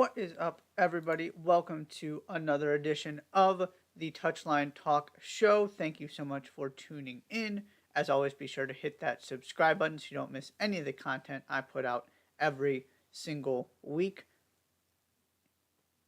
What is up, everybody? Welcome to another edition of the Touchline Talk Show. Thank you so much for tuning in. As always, be sure to hit that subscribe button so you don't miss any of the content I put out every single week.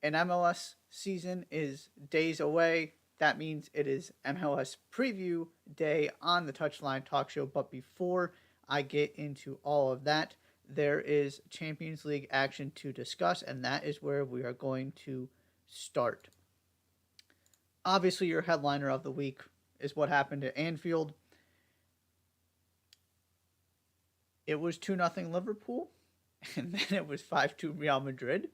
An MLS season is days away. That means it is MLS preview day on the Touchline Talk Show. But before I get into all of that, there is Champions League action to discuss, and that is where we are going to start. Obviously, your headliner of the week is what happened at Anfield. It was 2-0 Liverpool, and then it was 5-2 Real Madrid.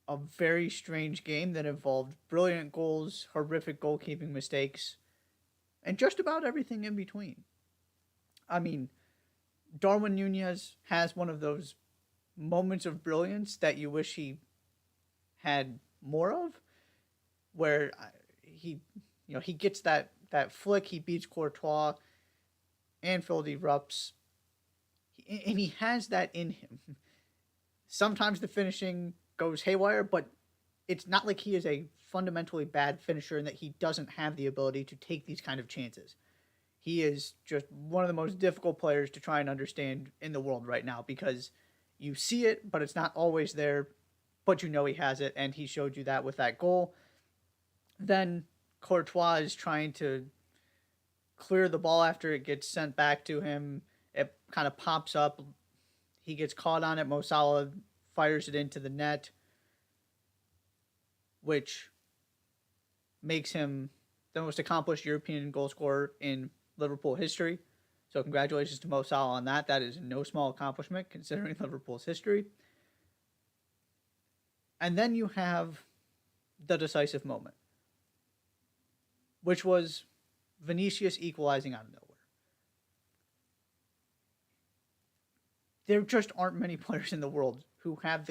A very strange game that involved brilliant goals, horrific goalkeeping mistakes, and just about everything in between. I mean, Darwin Nunez has one of those moments of brilliance that you wish he had more of, where he gets that flick, he beats Courtois, Anfield erupts, and he has that in him. Sometimes the finishing goes haywire, but it's not like he is a fundamentally bad finisher and that he doesn't have the ability to take these kind of chances. He is just one of the most difficult players to try and understand in the world right now because you see it, but it's not always there, but you know he has it, and he showed you that with that goal. Then Courtois is trying to clear the ball after it gets sent back to him. It kind of pops up. He gets caught on it. Mo Salah fires it into the net, which makes him the most accomplished European goal scorer in Liverpool history. So congratulations to Mo Salah on that. That is no small accomplishment considering Liverpool's history. And then you have the decisive moment, which was Vinicius equalizing out of nowhere. There just aren't many players in the world who have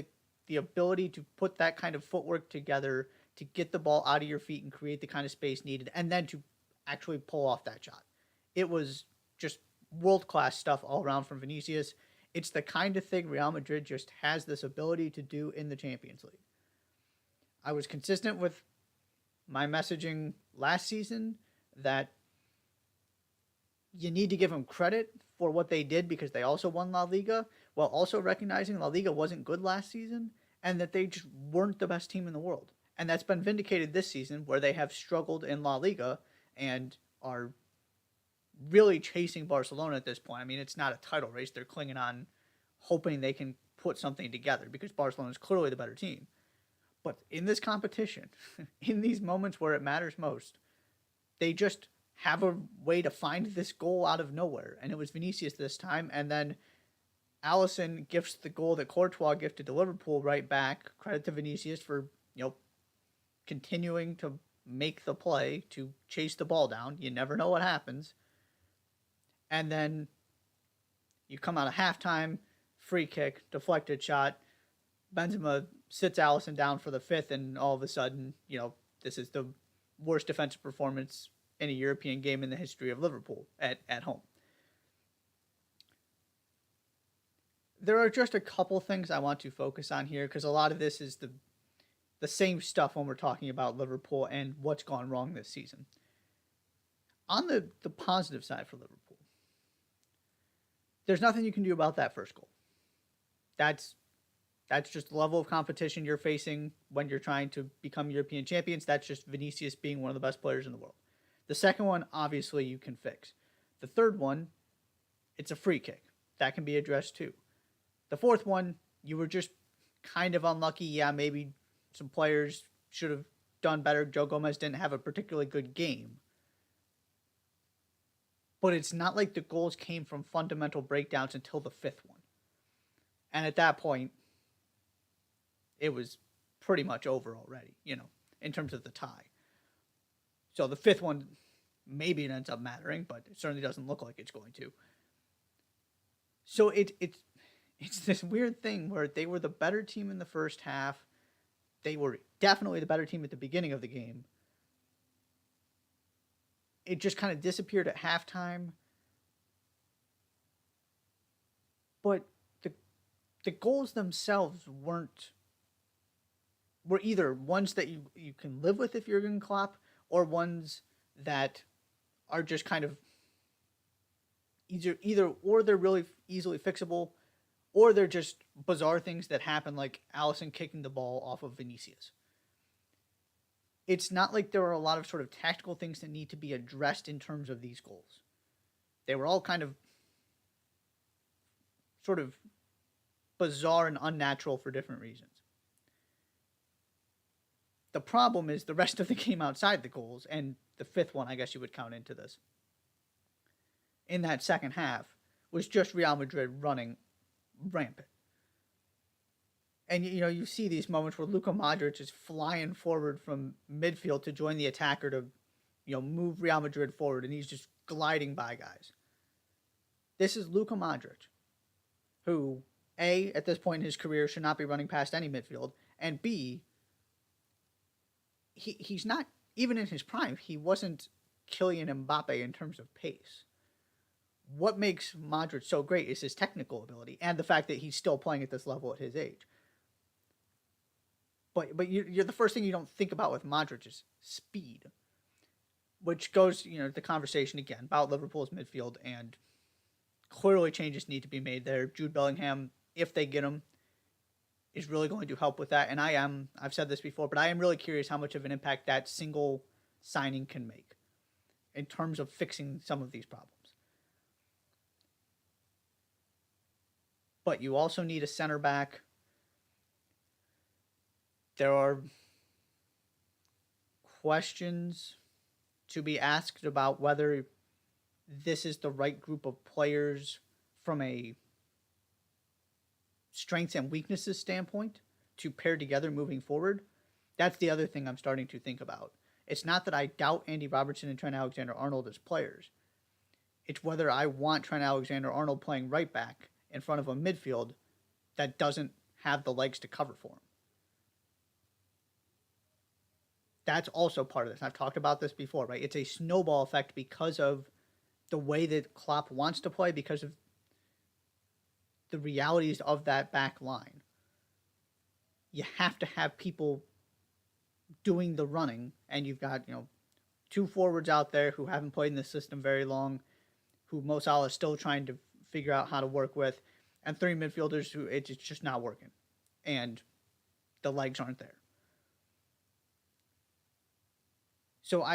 the ability to put that kind of footwork together to get the ball out of your feet and create the kind of space needed, and then to actually pull off that shot. It was just world-class stuff all around from Vinicius. It's the kind of thing Real Madrid just has this ability to do in the Champions League. I was consistent with my messaging last season that you need to give them credit for what they did because they also won La Liga, while also recognizing La Liga wasn't good last season and that they just weren't the best team in the world. And that's been vindicated this season where they have struggled in La Liga and are really chasing Barcelona at this point. I mean, it's not a title race. They're clinging on, hoping they can put something together because Barcelona is clearly the better team. But in this competition, in these moments where it matters most, they just have a way to find this goal out of nowhere. And it was Vinicius this time. And then Alisson gifts the goal that Courtois gifted to Liverpool right back. Credit to Vinicius for, continuing to make the play to chase the ball down. You never know what happens. And then you come out of halftime, free kick, deflected shot. Benzema sits Alisson down for the fifth, and all of a sudden, this is the worst defensive performance in a European game in the history of Liverpool at home. There are just a couple things I want to focus on here because a lot of this is the same stuff when we're talking about Liverpool and what's gone wrong this season. On the positive side for Liverpool, there's nothing you can do about that first goal. That's just the level of competition you're facing when you're trying to become European champions. That's just Vinicius being one of the best players in the world. The second one, obviously, you can fix. The third one, it's a free kick. That can be addressed too. The fourth one, you were just kind of unlucky. Yeah, maybe some players should have done better. Joe Gomez didn't have a particularly good game. But it's not like the goals came from fundamental breakdowns until the fifth one. And at that point, it was pretty much over already, in terms of the tie. So the fifth one, maybe it ends up mattering, but it certainly doesn't look like it's going to. So it's this weird thing where they were the better team in the first half. They were definitely the better team at the beginning of the game. It just kind of disappeared at halftime. But the goals themselves weren't were either ones that you can live with if you're Jurgen Klopp, or ones that are just kind of either or they're really easily fixable, or they're just bizarre things that happen, like Allison kicking the ball off of Vinicius. It's not like there are a lot of sort of tactical things that need to be addressed in terms of these goals. They were all kind of sort of bizarre and unnatural for different reasons. The problem is the rest of the game outside the goals, and the fifth one, I guess you would count into this, in that second half, was just Real Madrid running rampant. And you see these moments where Luka Modric is flying forward from midfield to join the attacker to, move Real Madrid forward, and he's just gliding by guys. This is Luka Modric, who, A, at this point in his career, should not be running past any midfield, and B, he's not, even in his prime, he wasn't Kylian Mbappe in terms of pace. What makes Modric so great is his technical ability and the fact that he's still playing at this level at his age. But you're the first thing you don't think about with Modric is speed, which goes, the conversation again about Liverpool's midfield, and clearly changes need to be made there. Jude Bellingham, if they get him, is really going to help with that. And I've said this before, but I am really curious how much of an impact that single signing can make in terms of fixing some of these problems. But you also need a center back. There are questions to be asked about whether this is the right group of players from a strengths and weaknesses standpoint to pair together moving forward. That's the other thing I'm starting to think about. It's not that I doubt Andy Robertson and Trent Alexander-Arnold as players. It's whether I want Trent Alexander-Arnold playing right back in front of a midfield that doesn't have the legs to cover for him. That's also part of this. I've talked about this before, right? It's a snowball effect because of the way that Klopp wants to play, because of the realities of that back line. You have to have people doing the running, and you've got, two forwards out there who haven't played in the system very long, who Mo Salah is still trying to figure out how to work with, and three midfielders who it's just not working, and the legs aren't there. So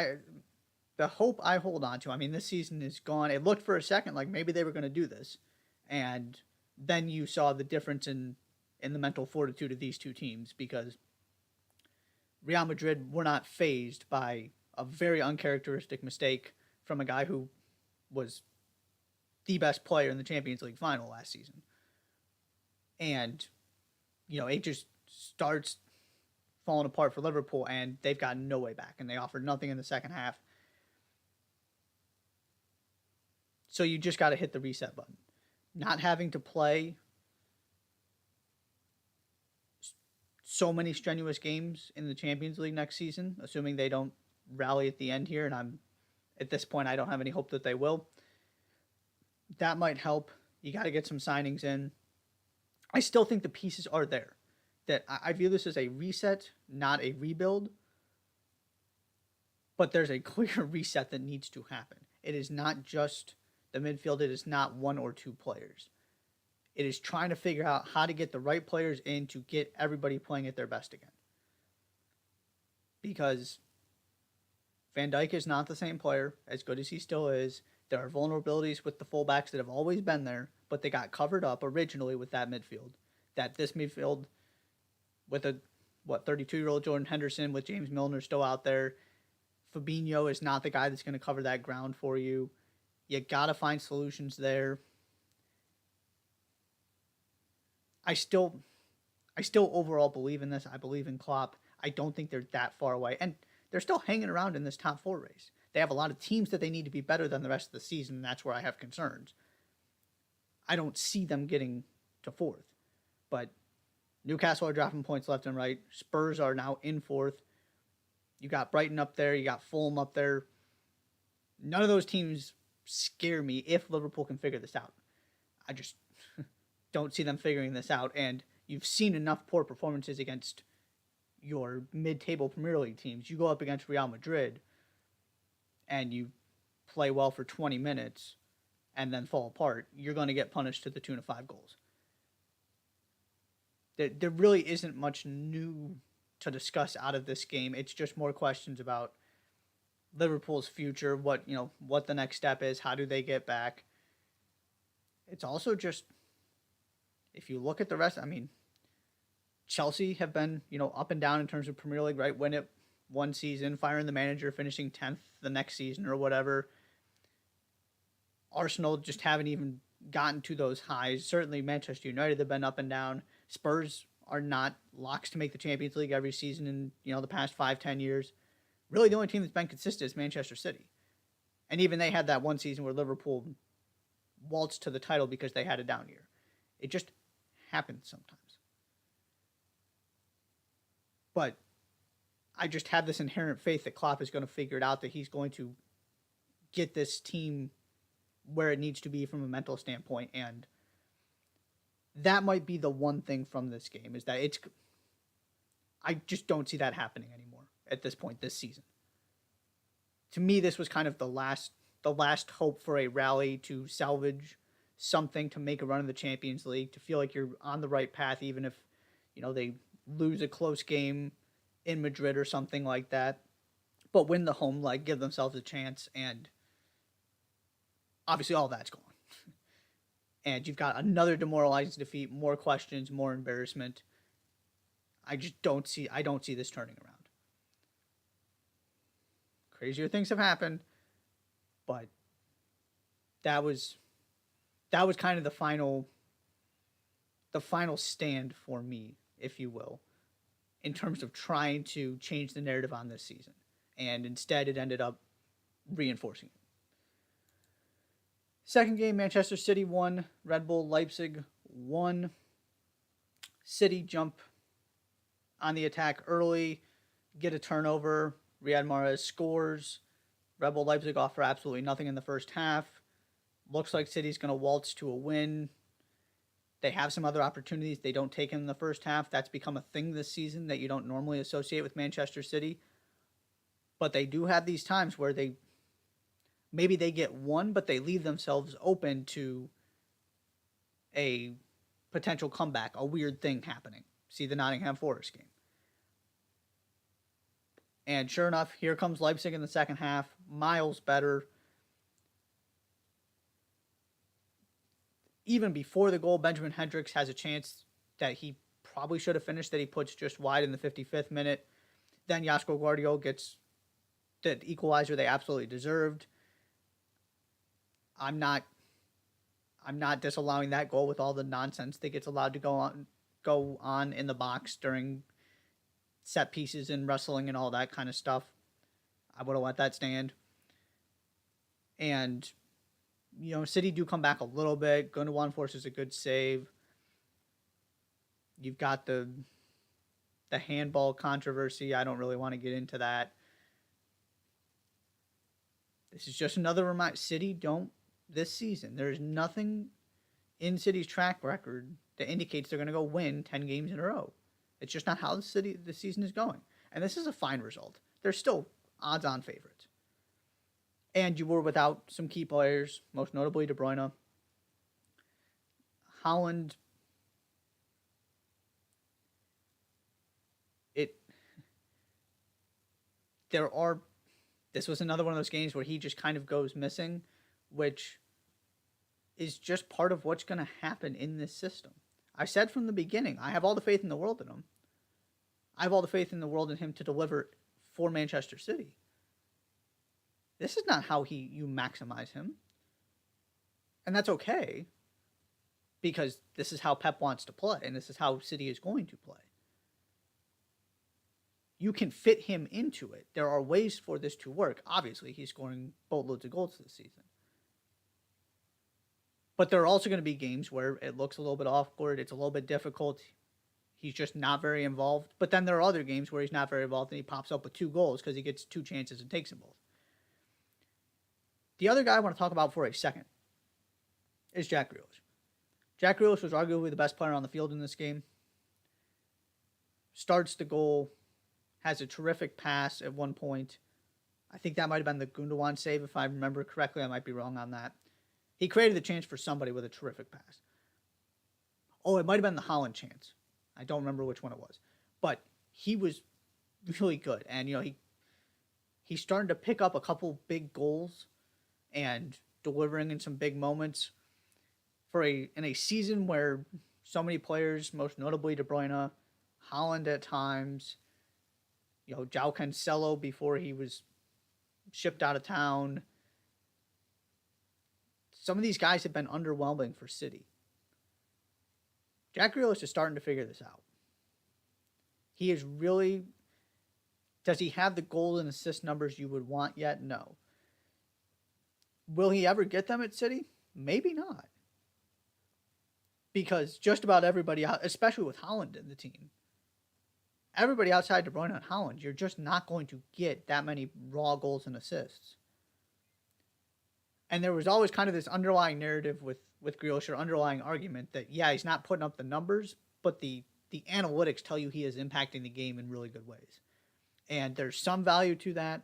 the hope I hold on to, this season is gone. It looked for a second like maybe they were going to do this, and then you saw the difference in the mental fortitude of these two teams, because Real Madrid were not fazed by a very uncharacteristic mistake from a guy who was the best player in the Champions League final last season. And, it just starts falling apart for Liverpool, and they've got no way back, and they offered nothing in the second half. So you just got to hit the reset button. Not having to play so many strenuous games in the Champions League next season, assuming they don't rally at the end here, and at this point I don't have any hope that they will. That might help. You got to get some signings in. I still think the pieces are there. That I view this as a reset, not a rebuild. But there's a clear reset that needs to happen. It is not just the midfield. It is not one or two players. It is trying to figure out how to get the right players in to get everybody playing at their best again. Because Van Dijk is not the same player, as good as he still is. There are vulnerabilities with the fullbacks that have always been there, but they got covered up originally with that midfield. That this midfield, with a 32-year-old Jordan Henderson, with James Milner still out there, Fabinho is not the guy that's going to cover that ground for you. You got to find solutions there. I still overall believe in this. I believe in Klopp. I don't think they're that far away. And they're still hanging around in this top four race. They have a lot of teams that they need to be better than the rest of the season, and that's where I have concerns. I don't see them getting to fourth. But Newcastle are dropping points left and right. Spurs are now in fourth. You got Brighton up there. You got Fulham up there. None of those teams scare me if Liverpool can figure this out. I just don't see them figuring this out. And you've seen enough poor performances against your mid-table Premier League teams. You go up against Real Madrid and you play well for 20 minutes and then fall apart, you're going to get punished to the tune of 5 goals. There really isn't much new to discuss out of this game. It's just more questions about Liverpool's future, what the next step is, how do they get back. It's also just, if you look at the rest, I mean, Chelsea have been, up and down in terms of Premier League, right? Win it one season, firing the manager, finishing 10th the next season or whatever. Arsenal just haven't even gotten to those highs. Certainly Manchester United have been up and down. Spurs are not locks to make the Champions League every season in, the past 5-10 years. Really, the only team that's been consistent is Manchester City. And even they had that one season where Liverpool waltzed to the title because they had a down year. It just happens sometimes. But I just have this inherent faith that Klopp is going to figure it out, that he's going to get this team where it needs to be from a mental standpoint. And that might be the one thing from this game, is that I just don't see that happening anymore at this point this season. To me, this was kind of the last hope for a rally to salvage something, to make a run in the Champions League, to feel like you're on the right path, even if, they lose a close game in Madrid or something like that, but win the home leg, give themselves a chance, and obviously all that's gone. And you've got another demoralizing defeat, more questions, more embarrassment. I don't see this turning around. Crazier things have happened, but that was kind of the final stand for me, if you will, in terms of trying to change the narrative on this season. And instead it ended up reinforcing it. Second game, Manchester City 1, Red Bull Leipzig 1. City jump on the attack early, get a turnover. Riyad Mahrez scores. Red Bull Leipzig offer absolutely nothing in the first half. Looks like City's going to waltz to a win. They have some other opportunities they don't take in the first half. That's become a thing this season that you don't normally associate with Manchester City. But they do have these times where maybe they get one, but they leave themselves open to a potential comeback, a weird thing happening. See the Nottingham Forest game. And sure enough, here comes Leipzig in the second half, miles better. Even before the goal, Benjamin Hendricks has a chance that he probably should have finished, that he puts just wide in the 55th minute. Then Josko Guardiola gets the equalizer they absolutely deserved. I'm not disallowing that goal with all the nonsense that gets allowed to go on in the box during set pieces and wrestling and all that kind of stuff. I would have let that stand. And, City do come back a little bit. Gundogan forces a good save. You've got the handball controversy. I don't really want to get into that. This is just another reminder. City this season, there's nothing in City's track record that indicates they're going to go win 10 games in a row. It's just not how the season is going. And this is a fine result. They're still odds-on favorites. And you were without some key players, most notably De Bruyne. Haaland, this was another one of those games where he just kind of goes missing, which is just part of what's going to happen in this system. I said from the beginning, I have all the faith in the world in him. I have all the faith in the world in him to deliver for Manchester City. This is not how you maximize him. And that's okay, because this is how Pep wants to play, and this is how City is going to play. You can fit him into it. There are ways for this to work. Obviously, he's scoring boatloads of goals this season. But there are also going to be games where it looks a little bit awkward. It's a little bit difficult. He's just not very involved. But then there are other games where he's not very involved and he pops up with 2 goals because he gets 2 chances and takes them both. The other guy I want to talk about for a second is Jack Grealish. Jack Grealish was arguably the best player on the field in this game. Starts the goal, has a terrific pass at one point. I think that might have been the Gundogan save, if I remember correctly. I might be wrong on that. He created the chance for somebody with a terrific pass. Oh, it might have been the Holland chance. I don't remember which one it was. But he was really good. And, he's starting to pick up a couple big goals and delivering in some big moments in a season where so many players, most notably De Bruyne, Holland at times, João Cancelo before he was shipped out of town. Some of these guys have been underwhelming for City. Jack Grealish is starting to figure this out. He is really... Does he have the goal and assist numbers you would want yet? No. Will he ever get them at City? Maybe not. Because just about everybody, especially with Holland in the team, everybody outside De Bruyne and Holland, you're just not going to get that many raw goals and assists. And there was always kind of this underlying narrative with Grealish, or underlying argument that, yeah, he's not putting up the numbers, but the analytics tell you he is impacting the game in really good ways. And there's some value to that.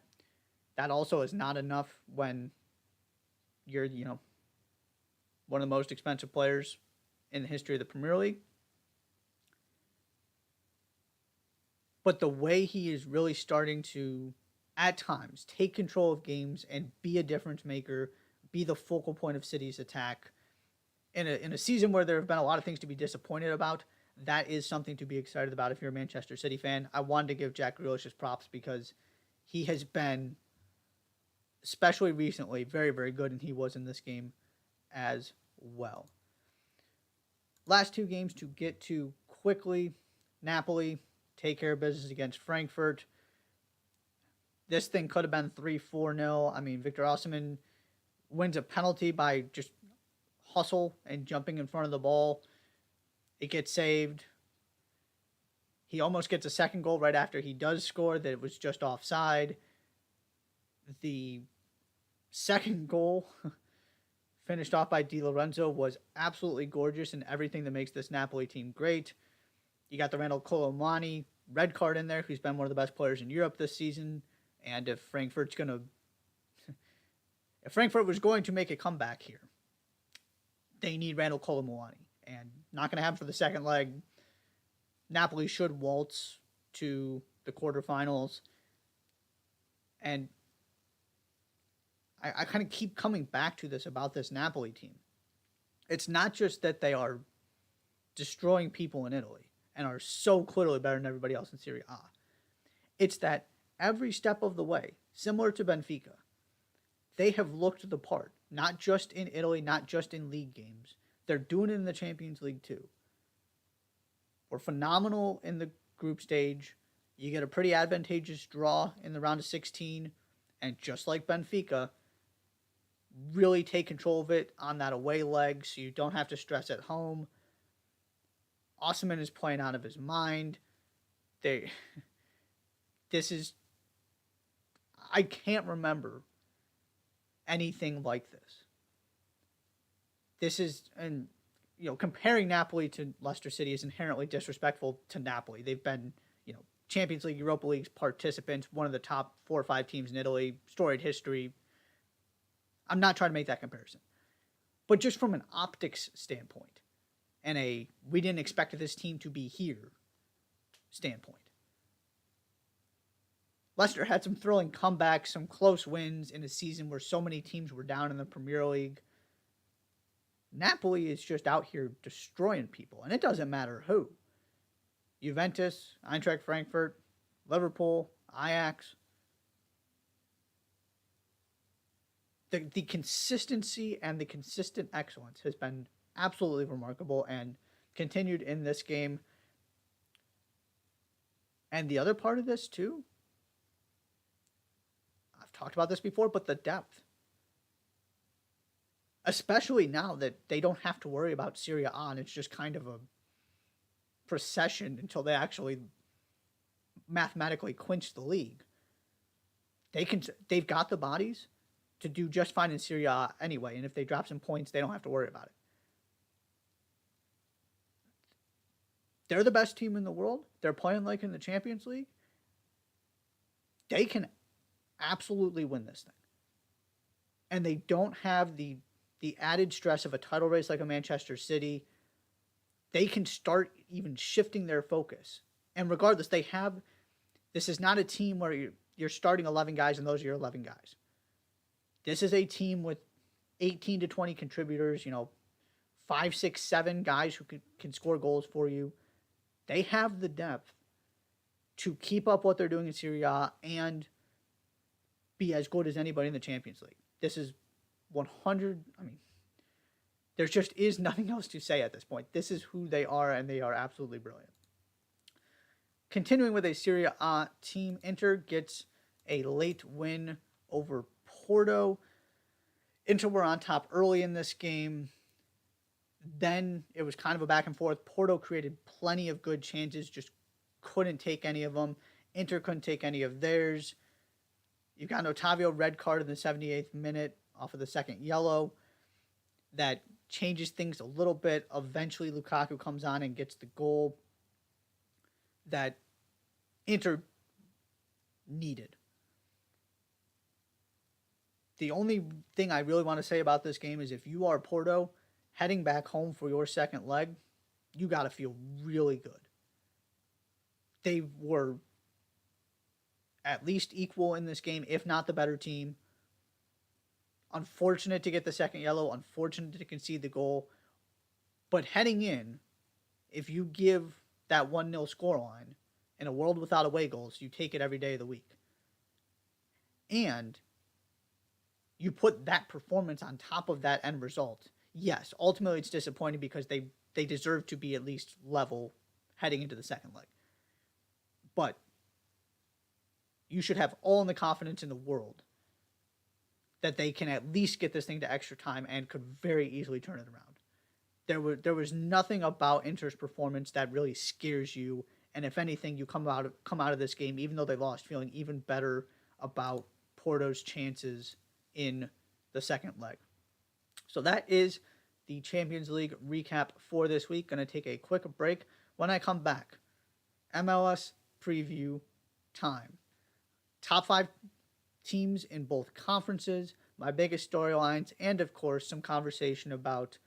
That also is not enough when you're, one of the most expensive players in the history of the Premier League. But the way he is really starting to, at times, take control of games and be a difference maker, be the focal point of City's attack, in a season where there have been a lot of things to be disappointed about, that is something to be excited about if you're a Manchester City fan. I wanted to give Jack Grealish his props because he has been, especially recently, very, very good, and he was in this game as well. Last two games to get to quickly. Napoli take care of business against Frankfurt. This thing could have been 3-4-0. I mean, Victor Osimhen wins a penalty by just hustle and jumping in front of the ball. It gets saved. He almost gets a second goal right after he does score that it was just offside. The second goal, finished off by Di Lorenzo, was absolutely gorgeous and everything that makes this Napoli team great. You got the Randall Colomani red card in there, who's been one of the best players in Europe this season. And if Frankfurt was going to make a comeback here, they need Randall Colomani. And not going to happen for the second leg. Napoli should waltz to the quarterfinals. And I kind of keep coming back to this about this Napoli team. It's not just that they are destroying people in Italy and are so clearly better than everybody else in Serie A. It's that every step of the way, similar to Benfica, they have looked the part, not just in Italy, not just in league games. They're doing it in the Champions League too. We're phenomenal in the group stage. You get a pretty advantageous draw in the round of 16. And just like Benfica, really take control of it on that away leg so you don't have to stress at home. Osimhen is playing out of his mind. I can't remember anything like this. This is, and comparing Napoli to Leicester City is inherently disrespectful to Napoli. They've been, Champions League, Europa League participants, one of the top 4 or 5 teams in Italy, storied history. I'm not trying to make that comparison. But just from an optics standpoint, and we didn't expect this team to be here standpoint. Leicester had some thrilling comebacks, some close wins in a season where so many teams were down in the Premier League. Napoli is just out here destroying people, and it doesn't matter who. Juventus, Eintracht Frankfurt, Liverpool, Ajax. The consistency and the consistent excellence has been absolutely remarkable and continued in this game. And the other part of this, too, I've talked about this before, but the depth. Especially now that they don't have to worry about Serie A, and it's just kind of a procession until they actually mathematically clinch the league. They've got the bodies to do just fine in Serie A anyway, and if they drop some points, they don't have to worry about it. They're the best team in the world. They're playing like in the Champions League. they can absolutely win this thing. And they don't have the added stress of a title race like a Manchester City. They can start even shifting their focus. And regardless, this is not a team where you're starting 11 guys and those are your 11 guys. This is a team with 18 to 20 contributors, 5, 6, 7 guys who can score goals for you. They have the depth to keep up what they're doing in Serie A and be as good as anybody in the Champions League. This is 100. There just is nothing else to say at this point. This is who they are, and they are absolutely brilliant. Continuing with a Serie A team, Inter gets a late win over Porto. Inter were on top early in this game. Then it was kind of a back and forth. Porto created plenty of good chances, just couldn't take any of them. Inter couldn't take any of theirs. You got an Otavio red card in the 78th minute off of the second yellow. That changes things a little bit. Eventually, Lukaku comes on and gets the goal that Inter needed. The only thing I really want to say about this game is if you are Porto heading back home for your second leg, you got to feel really good. They were at least equal in this game, if not the better team. Unfortunate to get the second yellow, unfortunate to concede the goal. But heading in, if you give that 1-0 scoreline in a world without away goals, you take it every day of the week. And you put that performance on top of that end result. Yes, ultimately it's disappointing because they deserve to be at least level heading into the second leg. But you should have all the confidence in the world that they can at least get this thing to extra time and could very easily turn it around. There was nothing about Inter's performance that really scares you, and if anything, you come out of this game, even though they lost, feeling even better about Porto's chances in the second leg. So that is the Champions League recap for this week. Going to take a quick break. When I come back, MLS preview time. Top 5 teams in both conferences, my biggest storylines, and of course some conversation about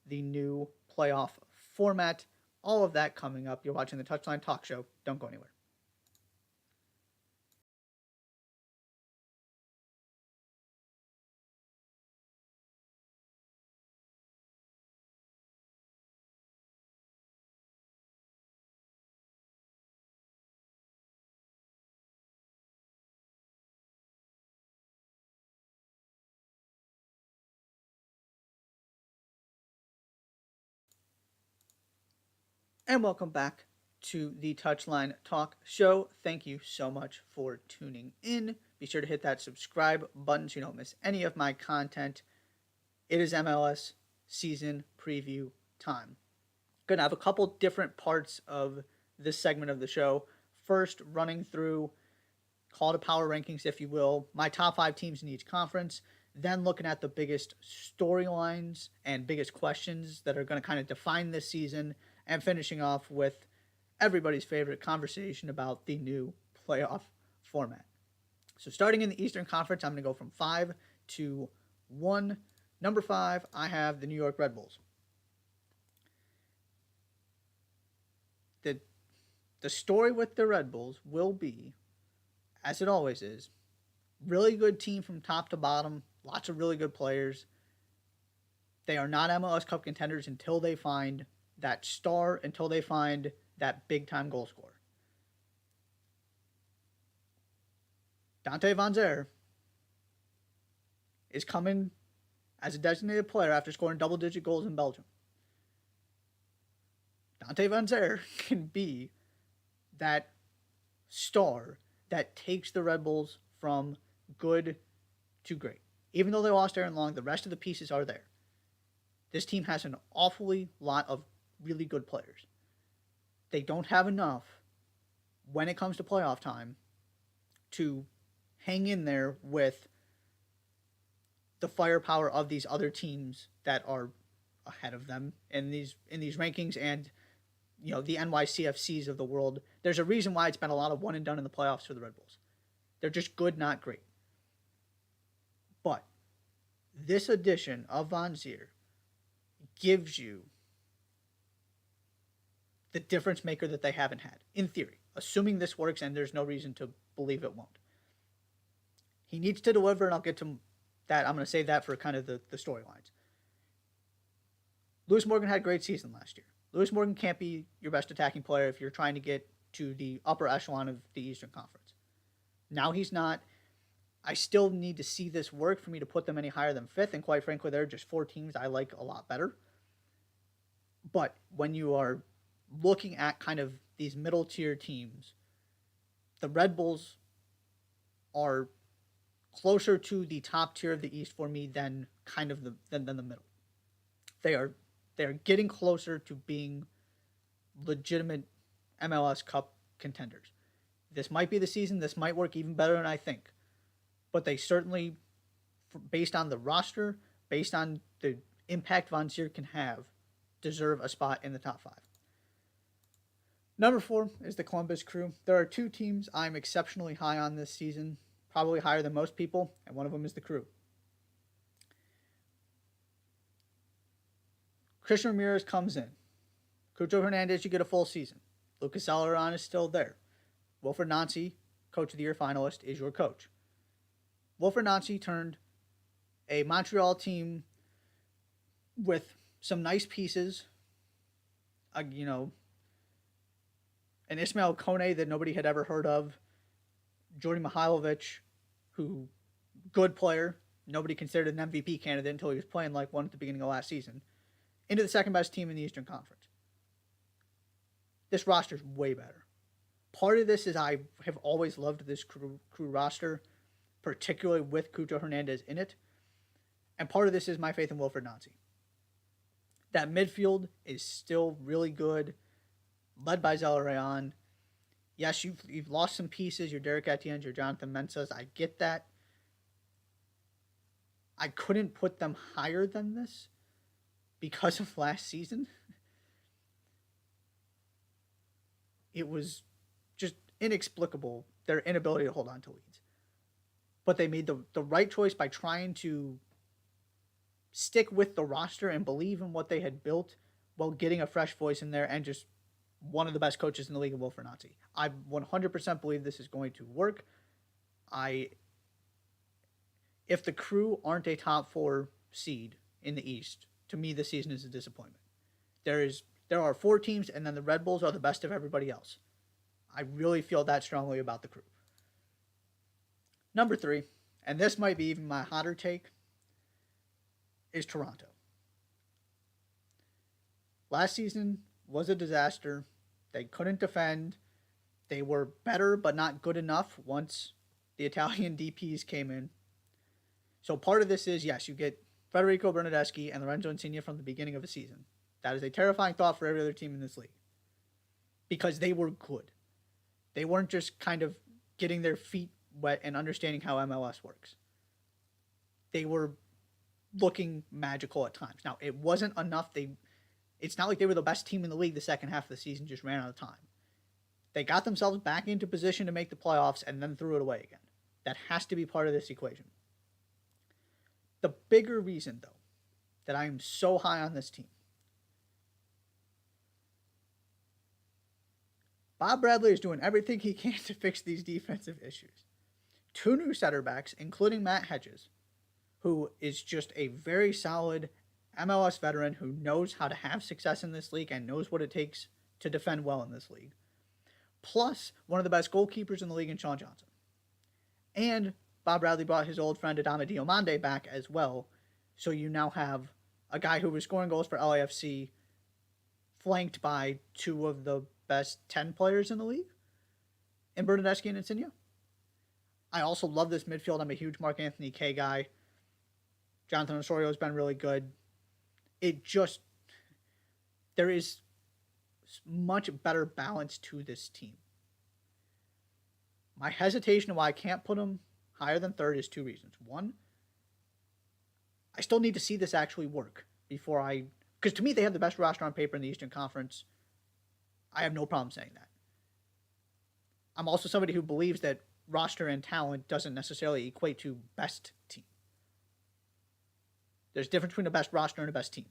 the new playoff format. All of that coming up. You're watching the Touchline Talk Show. Don't go anywhere. And welcome back to the Touchline Talk Show. Thank you so much for tuning in. Be sure to hit that subscribe button so you don't miss any of my content. It is MLS season preview time. Going to have a couple different parts of this segment of the show. First, running through call to power rankings, if you will, my top 5 teams in each conference. Then looking at the biggest storylines and biggest questions that are going to kind of define this season, and finishing off with everybody's favorite conversation about the new playoff format. So starting in the Eastern Conference, I'm going to go from 5 to 1. Number 5, I have the New York Red Bulls. The story with the Red Bulls will be, as it always is, really good team from top to bottom, lots of really good players. They are not MLS Cup contenders until they find that star, until they find that big-time goal scorer. Dante Van Zer is coming as a designated player after scoring double-digit goals in Belgium. Dante Van Zer can be that star that takes the Red Bulls from good to great. Even though they lost Aaron Long, the rest of the pieces are there. This team has an awfully lot of really good players. They don't have enough when it comes to playoff time to hang in there with the firepower of these other teams that are ahead of them in these rankings, and the NYCFCs of the world. There's a reason why it's been a lot of one and done in the playoffs for the Red Bulls. They're just good, not great. But this addition of Von Zier gives you the difference maker that they haven't had, in theory, assuming this works, and there's no reason to believe it won't. He needs to deliver, and I'll get to that. I'm going to save that for kind of the storylines. Lewis Morgan had a great season last year. Lewis Morgan can't be your best attacking player if you're trying to get to the upper echelon of the Eastern Conference. Now he's not. I still need to see this work for me to put them any higher than fifth, and quite frankly, there are just 4 teams I like a lot better. But when you are looking at kind of these middle tier teams, the Red Bulls are closer to the top tier of the East for me than kind of than the middle. They are getting closer to being legitimate MLS Cup contenders. This might be the season. This might work even better than I think. But they certainly, based on the roster, based on the impact Von Zier can have, deserve a spot in the top 5. Number 4 is the Columbus Crew. There are 2 teams I'm exceptionally high on this season, probably higher than most people, and one of them is the Crew. Christian Ramirez comes in. Cucho Hernandez, you get a full season. Lucas Zelleron is still there. Wilfred Nancy, Coach of the Year finalist, is your coach. Wilfred Nancy turned a Montreal team with some nice pieces, an Ismail Kone that nobody had ever heard of, Jordy Mihailovic, who, good player, nobody considered an MVP candidate until he was playing like one at the beginning of last season, into the second best team in the Eastern Conference. This roster is way better. Part of this is I have always loved this crew roster, particularly with Cucho Hernandez in it. And part of this is my faith in Wilfred Nancy. That midfield is still really good, led by Zelleron. Yes, you've lost some pieces, your Derek Etienne, your Jonathan Mensahs. I get that. I couldn't put them higher than this because of last season. It was just inexplicable, their inability to hold on to leads. But they made the right choice by trying to stick with the roster and believe in what they had built while getting a fresh voice in there and just one of the best coaches in the league, Wilfred Nancy. I 100% believe this is going to work. If the Crew aren't a top 4 seed in the East, to me this season is a disappointment. There are 4 teams, and then the Red Bulls are the best of everybody else. I really feel that strongly about the Crew. Number 3, and this might be even my hotter take, is Toronto. Last season was a disaster. They couldn't defend. They were better, but not good enough once the Italian DPs came in. So part of this is, yes, you get Federico Bernardeschi and Lorenzo Insigne from the beginning of the season. That is a terrifying thought for every other team in this league. Because they were good. They weren't just kind of getting their feet wet and understanding how MLS works. They were looking magical at times. Now, it wasn't enough. It's not like they were the best team in the league the second half of the season, just ran out of time. They got themselves back into position to make the playoffs and then threw it away again. That has to be part of this equation. The bigger reason, though, that I am so high on this team, Bob Bradley is doing everything he can to fix these defensive issues. 2 new center backs, including Matt Hedges, who is just a very solid MLS veteran who knows how to have success in this league and knows what it takes to defend well in this league. Plus, one of the best goalkeepers in the league in Sean Johnson. And Bob Bradley brought his old friend Adama Diomande back as well, so you now have a guy who was scoring goals for LAFC flanked by 2 of the best 10 players in the league in Bernardeschi and Insigne. I also love this midfield. I'm a huge Mark Anthony K guy. Jonathan Osorio has been really good. There is much better balance to this team. My hesitation why I can't put them higher than 3rd is 2 reasons. 1, I still need to see this actually work before because to me they have the best roster on paper in the Eastern Conference. I have no problem saying that. I'm also somebody who believes that roster and talent doesn't necessarily equate to best team. There's a difference between a best roster and a best team.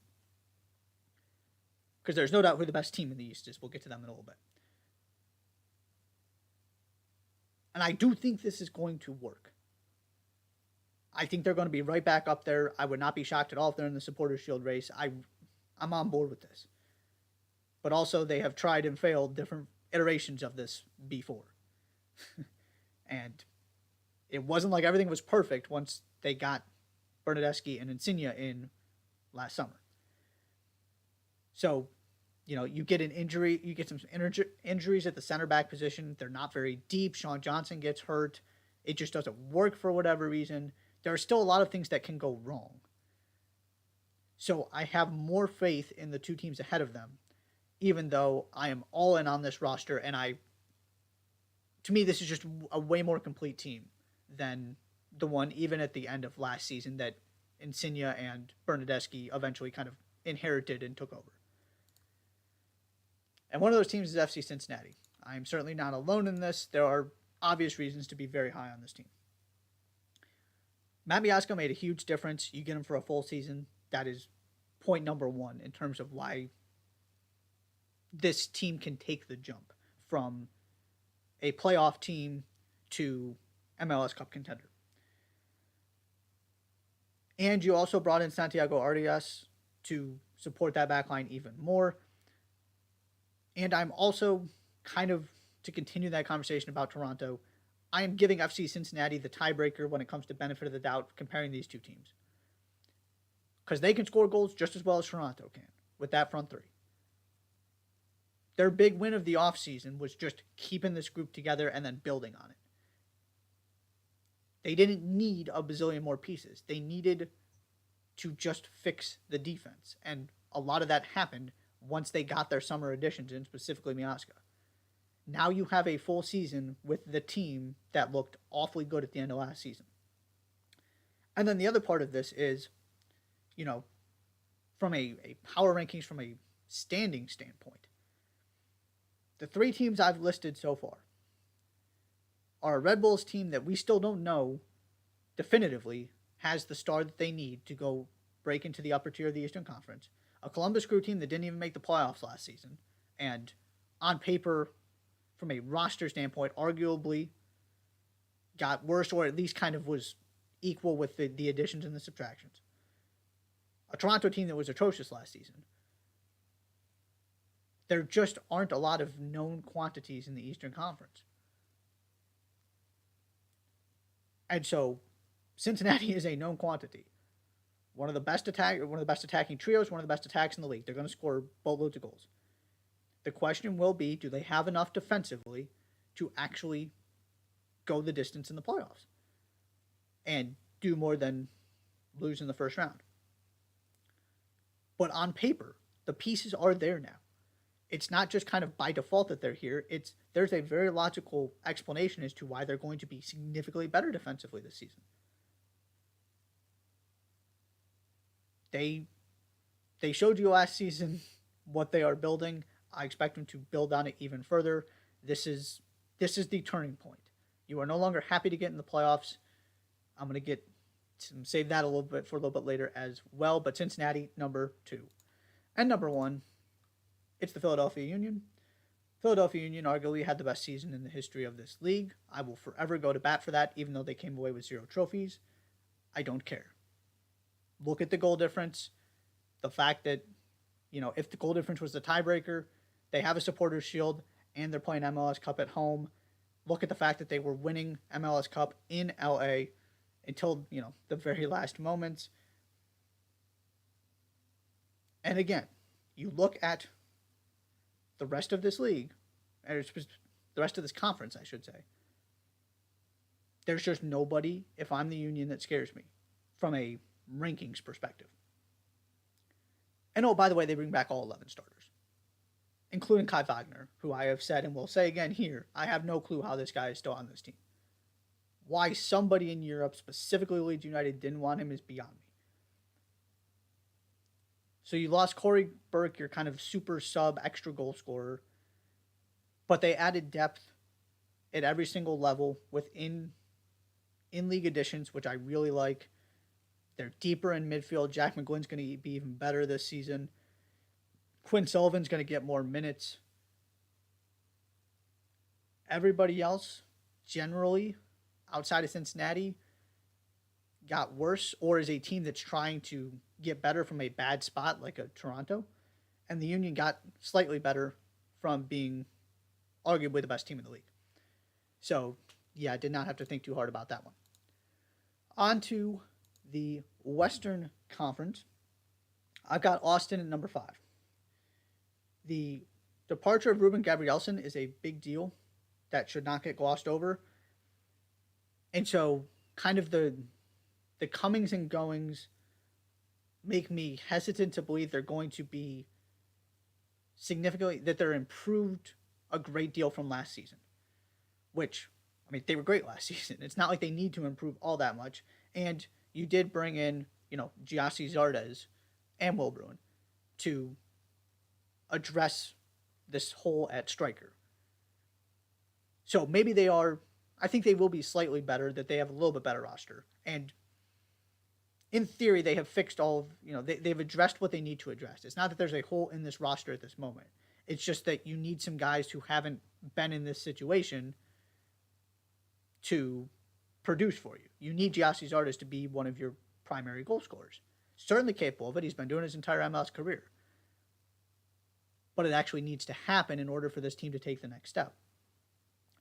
Because there's no doubt who the best team in the East is. We'll get to them in a little bit. And I do think this is going to work. I think they're going to be right back up there. I would not be shocked at all if they're in the Supporters' Shield race. I'm on board with this. But also, they have tried and failed different iterations of this before. And it wasn't like everything was perfect once they got Bernadeschi and Insigne in last summer. So, you get an injury, you get some injuries at the center back position. They're not very deep. Sean Johnson gets hurt. It just doesn't work for whatever reason. There are still a lot of things that can go wrong. So I have more faith in the two teams ahead of them, even though I am all in on this roster, and to me, this is just a way more complete team than the one even at the end of last season that Insigne and Bernadeschi eventually kind of inherited and took over. And one of those teams is FC Cincinnati. I'm certainly not alone in this. There are obvious reasons to be very high on this team. Matt Miazga made a huge difference. You get him for a full season. That is point number one in terms of why this team can take the jump from a playoff team to MLS Cup contender. And you also brought in Santiago Arias to support that backline even more. And I'm also kind of, to continue that conversation about Toronto, I am giving FC Cincinnati the tiebreaker when it comes to benefit of the doubt comparing these two teams. Because they can score goals just as well as Toronto can with that front three. Their big win of the offseason was just keeping this group together and then building on it. They didn't need a bazillion more pieces. They needed to just fix the defense. And a lot of that happened once they got their summer additions in, specifically Miazga. Now you have a full season with the team that looked awfully good at the end of last season. And then the other part of this is, from a power rankings, from a standing standpoint, the three teams I've listed so far are a Red Bulls team that we still don't know definitively has the star that they need to go break into the upper tier of the Eastern Conference, a Columbus Crew team that didn't even make the playoffs last season, and on paper, from a roster standpoint, arguably got worse, or at least kind of was equal with the additions and the subtractions. A Toronto team that was atrocious last season. There just aren't a lot of known quantities in the Eastern Conference. And so Cincinnati is a known quantity. One of the best attacking trios, one of the best attacks in the league. They're going to score boatloads of goals. The question will be, do they have enough defensively to actually go the distance in the playoffs and do more than lose in the first round? But on paper, the pieces are there now. It's not just kind of by default that they're here. There's a very logical explanation as to why they're going to be significantly better defensively this season. They showed you last season what they are building. I expect them to build on it even further. This is the turning point. You are no longer happy to get in the playoffs. I'm going to save that a little bit later as well. But Cincinnati, number 2. And number 1, it's the Philadelphia Union. Philadelphia Union arguably had the best season in the history of this league. I will forever go to bat for that, even though they came away with 0 trophies. I don't care. Look at the goal difference. The fact that, if the goal difference was the tiebreaker, they have a supporters shield and they're playing MLS Cup at home. Look at the fact that they were winning MLS Cup in LA until, the very last moments. And again, you look at the rest of this league, or the rest of this conference, I should say. There's just nobody, if I'm the Union, that scares me from a rankings perspective. And by the way, they bring back all 11 starters, including Kai Wagner, who I have said and will say again here, I have no clue how this guy is still on this team. Why somebody in Europe, specifically Leeds United, didn't want him is beyond me. So you lost Corey Burke, your kind of super sub extra goal scorer, but they added depth at every single level within in league additions, which I really like. They're deeper in midfield. Jack McGlynn's going to be even better this season. Quinn Sullivan's going to get more minutes. Everybody else, generally, outside of Cincinnati, got worse or is a team that's trying to get better from a bad spot like a Toronto. And the Union got slightly better from being arguably the best team in the league. So, yeah, I did not have to think too hard about that one. On to the Western Conference. I've got Austin at number 5. The departure of Ruben Gabrielson is a big deal that should not get glossed over. And so, kind of the comings and goings make me hesitant to believe they're going to be significantly, that they're improved a great deal from last season. Which, I mean, they were great last season. It's not like they need to improve all that much. And you did bring in, Giassi Zardes and Will Bruin to address this hole at striker. So maybe they are, I think they will be slightly better, that they have a little bit better roster. And in theory, they have fixed all of, they've addressed what they need to address. It's not that there's a hole in this roster at this moment. It's just that you need some guys who haven't been in this situation to produce for you. You need Giassi Zardes to be one of your primary goal scorers. Certainly capable of it. He's been doing his entire MLS career. But it actually needs to happen in order for this team to take the next step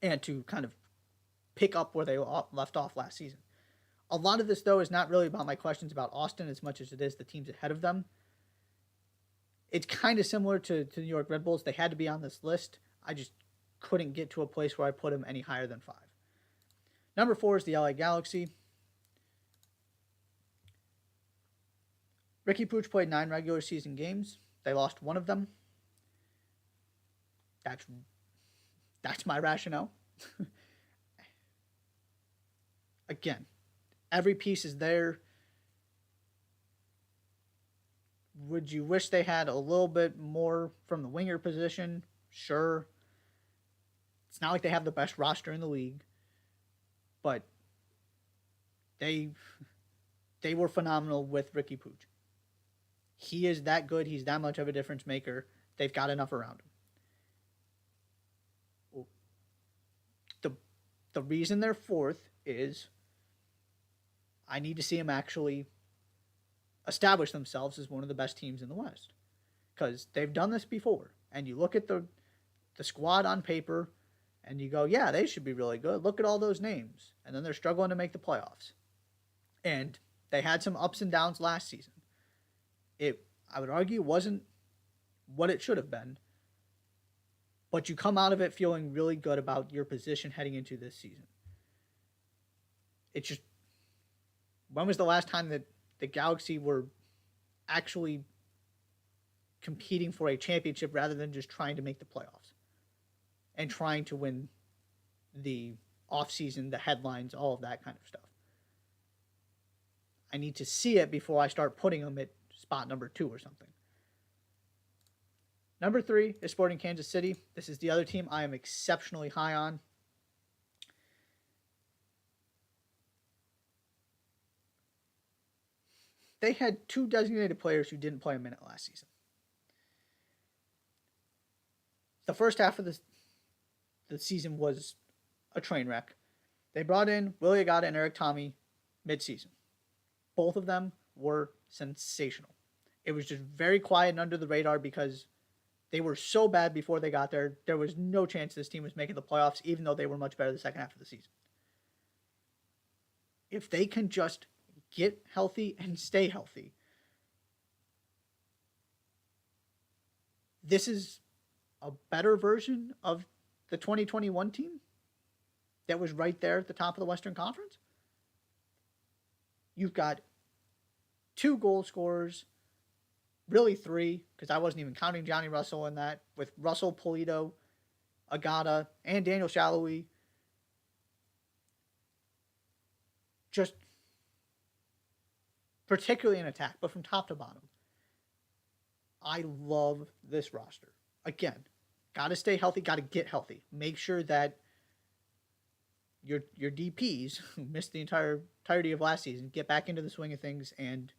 and to kind of pick up where they left off last season. A lot of this, though, is not really about my questions about Austin as much as it is the teams ahead of them. It's kind of similar to the New York Red Bulls. They had to be on this list. I just couldn't get to a place where I put them any higher than 5. Number 4 is the LA Galaxy. Ricky Puig played 9 regular season games. They lost 1 of them. That's my rationale. Again, every piece is there. Would you wish they had a little bit more from the winger position? Sure. It's not like they have the best roster in the league, but they were phenomenal with Ricky Puig. He is that good. He's that much of a difference maker. They've got enough around him. The reason they're 4th is I need to see them actually establish themselves as one of the best teams in the West. Because they've done this before. And you look at the squad on paper and you go, yeah, they should be really good. Look at all those names. And then they're struggling to make the playoffs. And they had some ups and downs last season. I would argue, wasn't what it should have been. But you come out of it feeling really good about your position heading into this season. It's just, when was the last time that the Galaxy were actually competing for a championship rather than just trying to make the playoffs and trying to win the offseason, the headlines, all of that kind of stuff? I need to see it before I start putting them at spot number 2 or something. Number 3 is Sporting Kansas City. This is the other team I am exceptionally high on. They had 2 designated players who didn't play a minute last season. The first half of the season was a train wreck. They brought in Willie Agata and Eric Tommy mid-season. Both of them were sensational. It was just very quiet and under the radar because they were so bad before they got there. There was no chance this team was making the playoffs, even though they were much better the second half of the season. If they can just get healthy and stay healthy, this is a better version of the 2021 team that was right there at the top of the Western Conference. You've got 2 goal scorers, really 3, because I wasn't even counting Johnny Russell in that, with Russell, Polito, Agata, and Daniel Shalhoub. Just particularly in attack, but from top to bottom. I love this roster. Again, got to stay healthy, got to get healthy. Make sure that your DPs who missed the entirety of last season get back into the swing of things and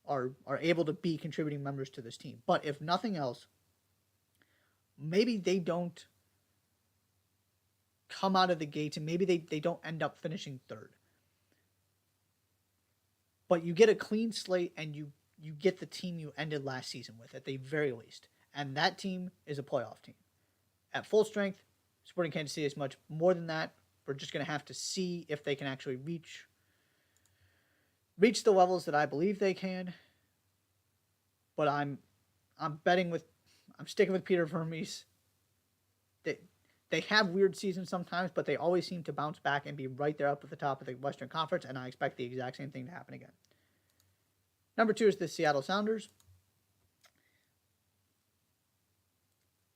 are able to be contributing members to this team. But if nothing else, maybe they don't come out of the gates and maybe they don't end up finishing third. But you get a clean slate and you get the team you ended last season with at the very least. And that team is a playoff team. At full strength, Sporting Kansas City is much more than that. We're just going to have to see if they can actually reach the levels that I believe they can. But I'm sticking with Peter Vermes. They have weird seasons sometimes, but they always seem to bounce back and be right there up at the top of the Western Conference, and I expect the exact same thing to happen again. Number 2 is the Seattle Sounders.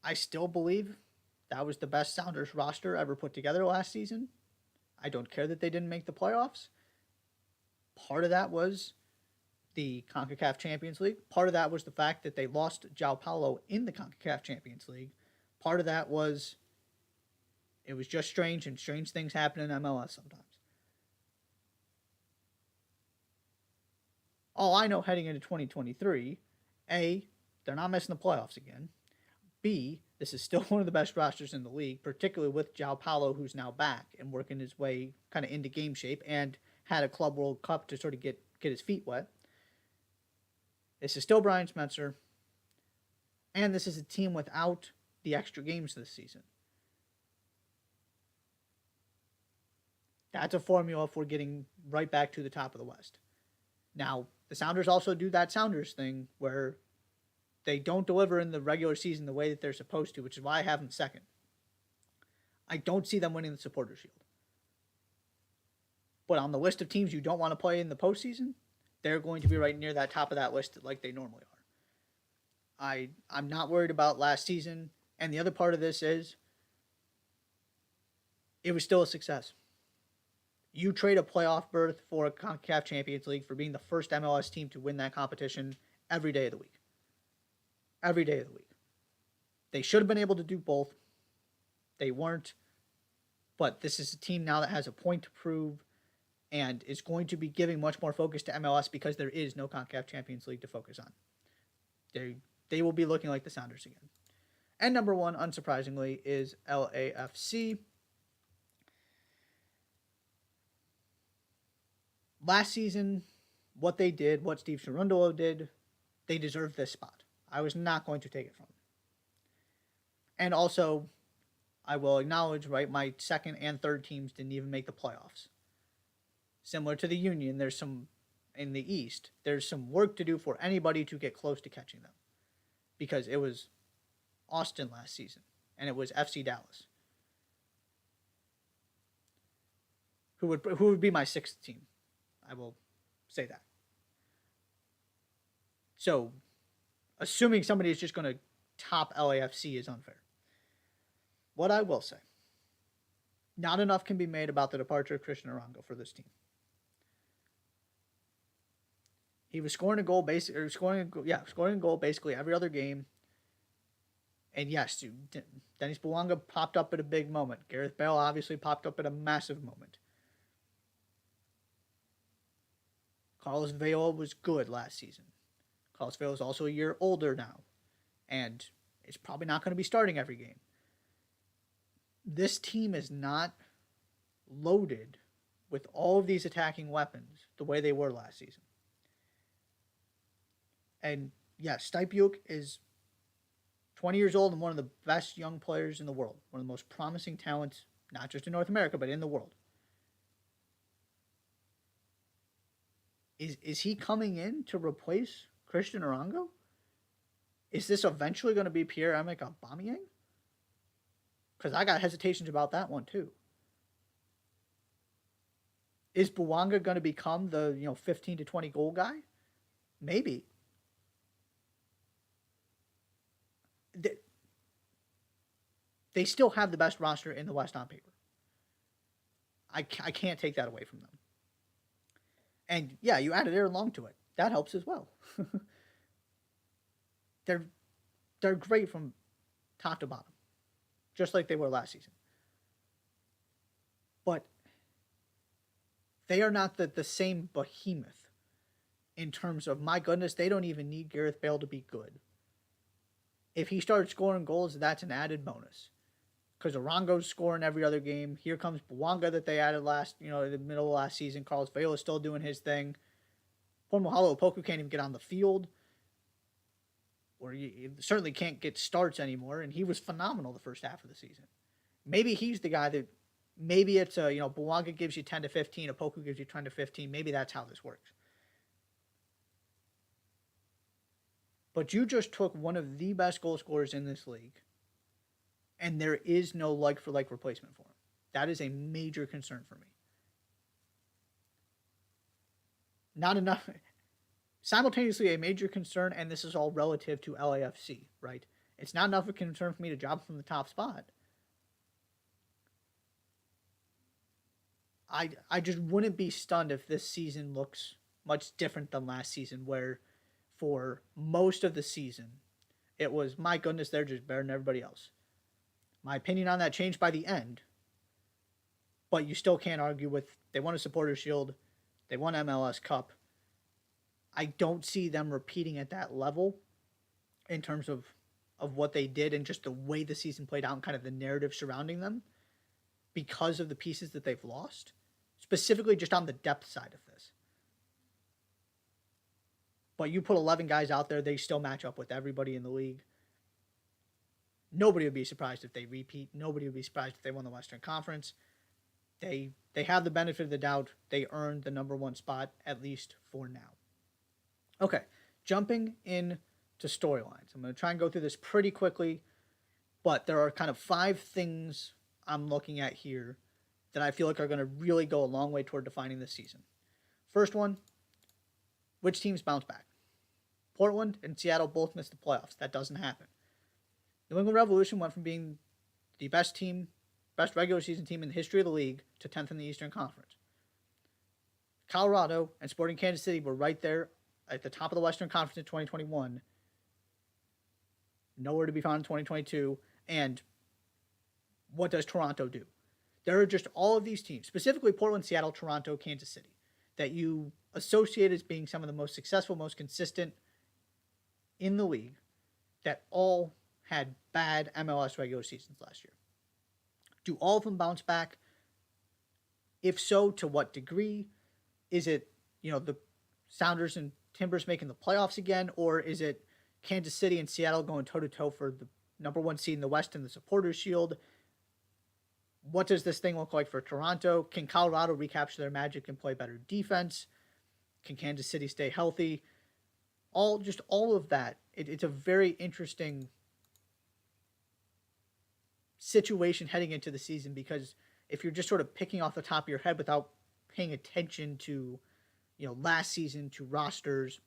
I still believe that was the best Sounders roster ever put together last season. I don't care that they didn't make the playoffs. Part of that was the CONCACAF Champions League. Part of that was the fact that they lost João Paulo in the CONCACAF Champions League. Part of that was it was just strange, and strange things happen in MLS sometimes. All I know heading into 2023, A, they're not missing the playoffs again. B, this is still one of the best rosters in the league, particularly with João Paulo, who's now back and working his way kind of into game shape and had a Club World Cup to sort of get his feet wet. This is still Brian Spencer, and this is a team without the extra games this season. That's a formula for getting right back to the top of the West. Now, the Sounders also do that Sounders thing where they don't deliver in the regular season the way that they're supposed to, which is why I have them second. I don't see them winning the Supporters Shield. But on the list of teams you don't want to play in the postseason, they're going to be right near that top of that list like they normally are. I'm not worried about last season. And the other part of this is it was still a success. You trade a playoff berth for a CONCACAF Champions League for being the first MLS team to win that competition every day of the week. Every day of the week. They should have been able to do both. They weren't. But this is a team now that has a point to prove and is going to be giving much more focus to MLS because there is no CONCACAF Champions League to focus on. They will be looking like the Sounders again. And number 1, unsurprisingly, is LAFC. Last season, what they did, what Steve Cherundolo did, they deserved this spot. I was not going to take it from them. And also, I will acknowledge, right, my second and third teams didn't even make the playoffs. Similar to the Union, there's some, in the East, there's some work to do for anybody to get close to catching them. Because it was Austin last season, and it was FC Dallas. Who would be my 6th team? I will say that. So, assuming somebody is just going to top LAFC is unfair. What I will say, not enough can be made about the departure of Christian Arango for this team. He was scoring a goal basically every other game. And yes, Dennis Bouanga popped up at a big moment. Gareth Bale obviously popped up at a massive moment. Carlos Vela was good last season. Carlos Vela is also a year older now. And is probably not going to be starting every game. This team is not loaded with all of these attacking weapons the way they were last season. And yes, Stipe is 20 years old and one of the best young players in the world. One of the most promising talents, not just in North America, but in the world. Is he coming in to replace Christian Arango? Is this eventually going to be Pierre-Emerick Aubameyang? Because I got hesitations about that one too. Is Bouanga going to become the 15 to 20 goal guy? Maybe. They still have the best roster in the West on paper. I can't take that away from them. And yeah, you added Aaron Long to it. That helps as well. They're great from top to bottom, just like they were last season. but they are not the same behemoth in terms of, my goodness, they don't even need Gareth Bale to be good. If he starts scoring goals, that's an added bonus. Because Arango's scoring every other game. Here comes Bouanga that they added in the middle of last season. Carlos Vela's still doing his thing. Poor Mahalo Opoku can't even get on the field. Or he certainly can't get starts anymore. And he was phenomenal the first half of the season. Maybe he's the guy that, maybe it's Bouanga gives you 10 to 15, Opoku gives you 10 to 15. Maybe that's how this works. But you just took one of the best goal scorers in this league, and there is no like-for-like replacement for him. That is a major concern for me. Not enough. Simultaneously a major concern, and this is all relative to LAFC, right? It's not enough of a concern for me to drop him from the top spot. I just wouldn't be stunned if this season looks much different than last season, where for most of the season, it was, my goodness, they're just better than everybody else. My opinion on that changed by the end, but you still can't argue with, they won a Supporters' Shield, they won MLS Cup. I don't see them repeating at that level in terms of what they did and just the way the season played out and kind of the narrative surrounding them because of the pieces that they've lost, specifically just on the depth side of this. But you put 11 guys out there, they still match up with everybody in the league. Nobody would be surprised if they repeat. Nobody would be surprised if they won the Western Conference. They have the benefit of the doubt. They earned the number one spot, at least for now. Okay, jumping in to storylines. I'm going to try and go through this pretty quickly, but there are kind of 5 things I'm looking at here that I feel like are going to really go a long way toward defining this season. First one, which teams bounce back? Portland and Seattle both missed the playoffs. That doesn't happen. New England Revolution went from being the best regular season team in the history of the league to 10th in the Eastern Conference. Colorado and Sporting Kansas City were right there at the top of the Western Conference in 2021. Nowhere to be found in 2022. And what does Toronto do? There are just all of these teams, specifically Portland, Seattle, Toronto, Kansas City, that you associate as being some of the most successful, most consistent in the league, that all had bad MLS regular seasons last year. Do all of them bounce back? If so, to what degree? Is it, the Sounders and Timbers making the playoffs again, or is it Kansas City and Seattle going toe-to-toe for the number one seed in the West and the Supporters' Shield? What does this thing look like for Toronto? Can Colorado recapture their magic and play better defense? Can Kansas City stay healthy? All of that. It's a very interesting situation heading into the season, because if you're just sort of picking off the top of your head without paying attention to, last season, to rosters,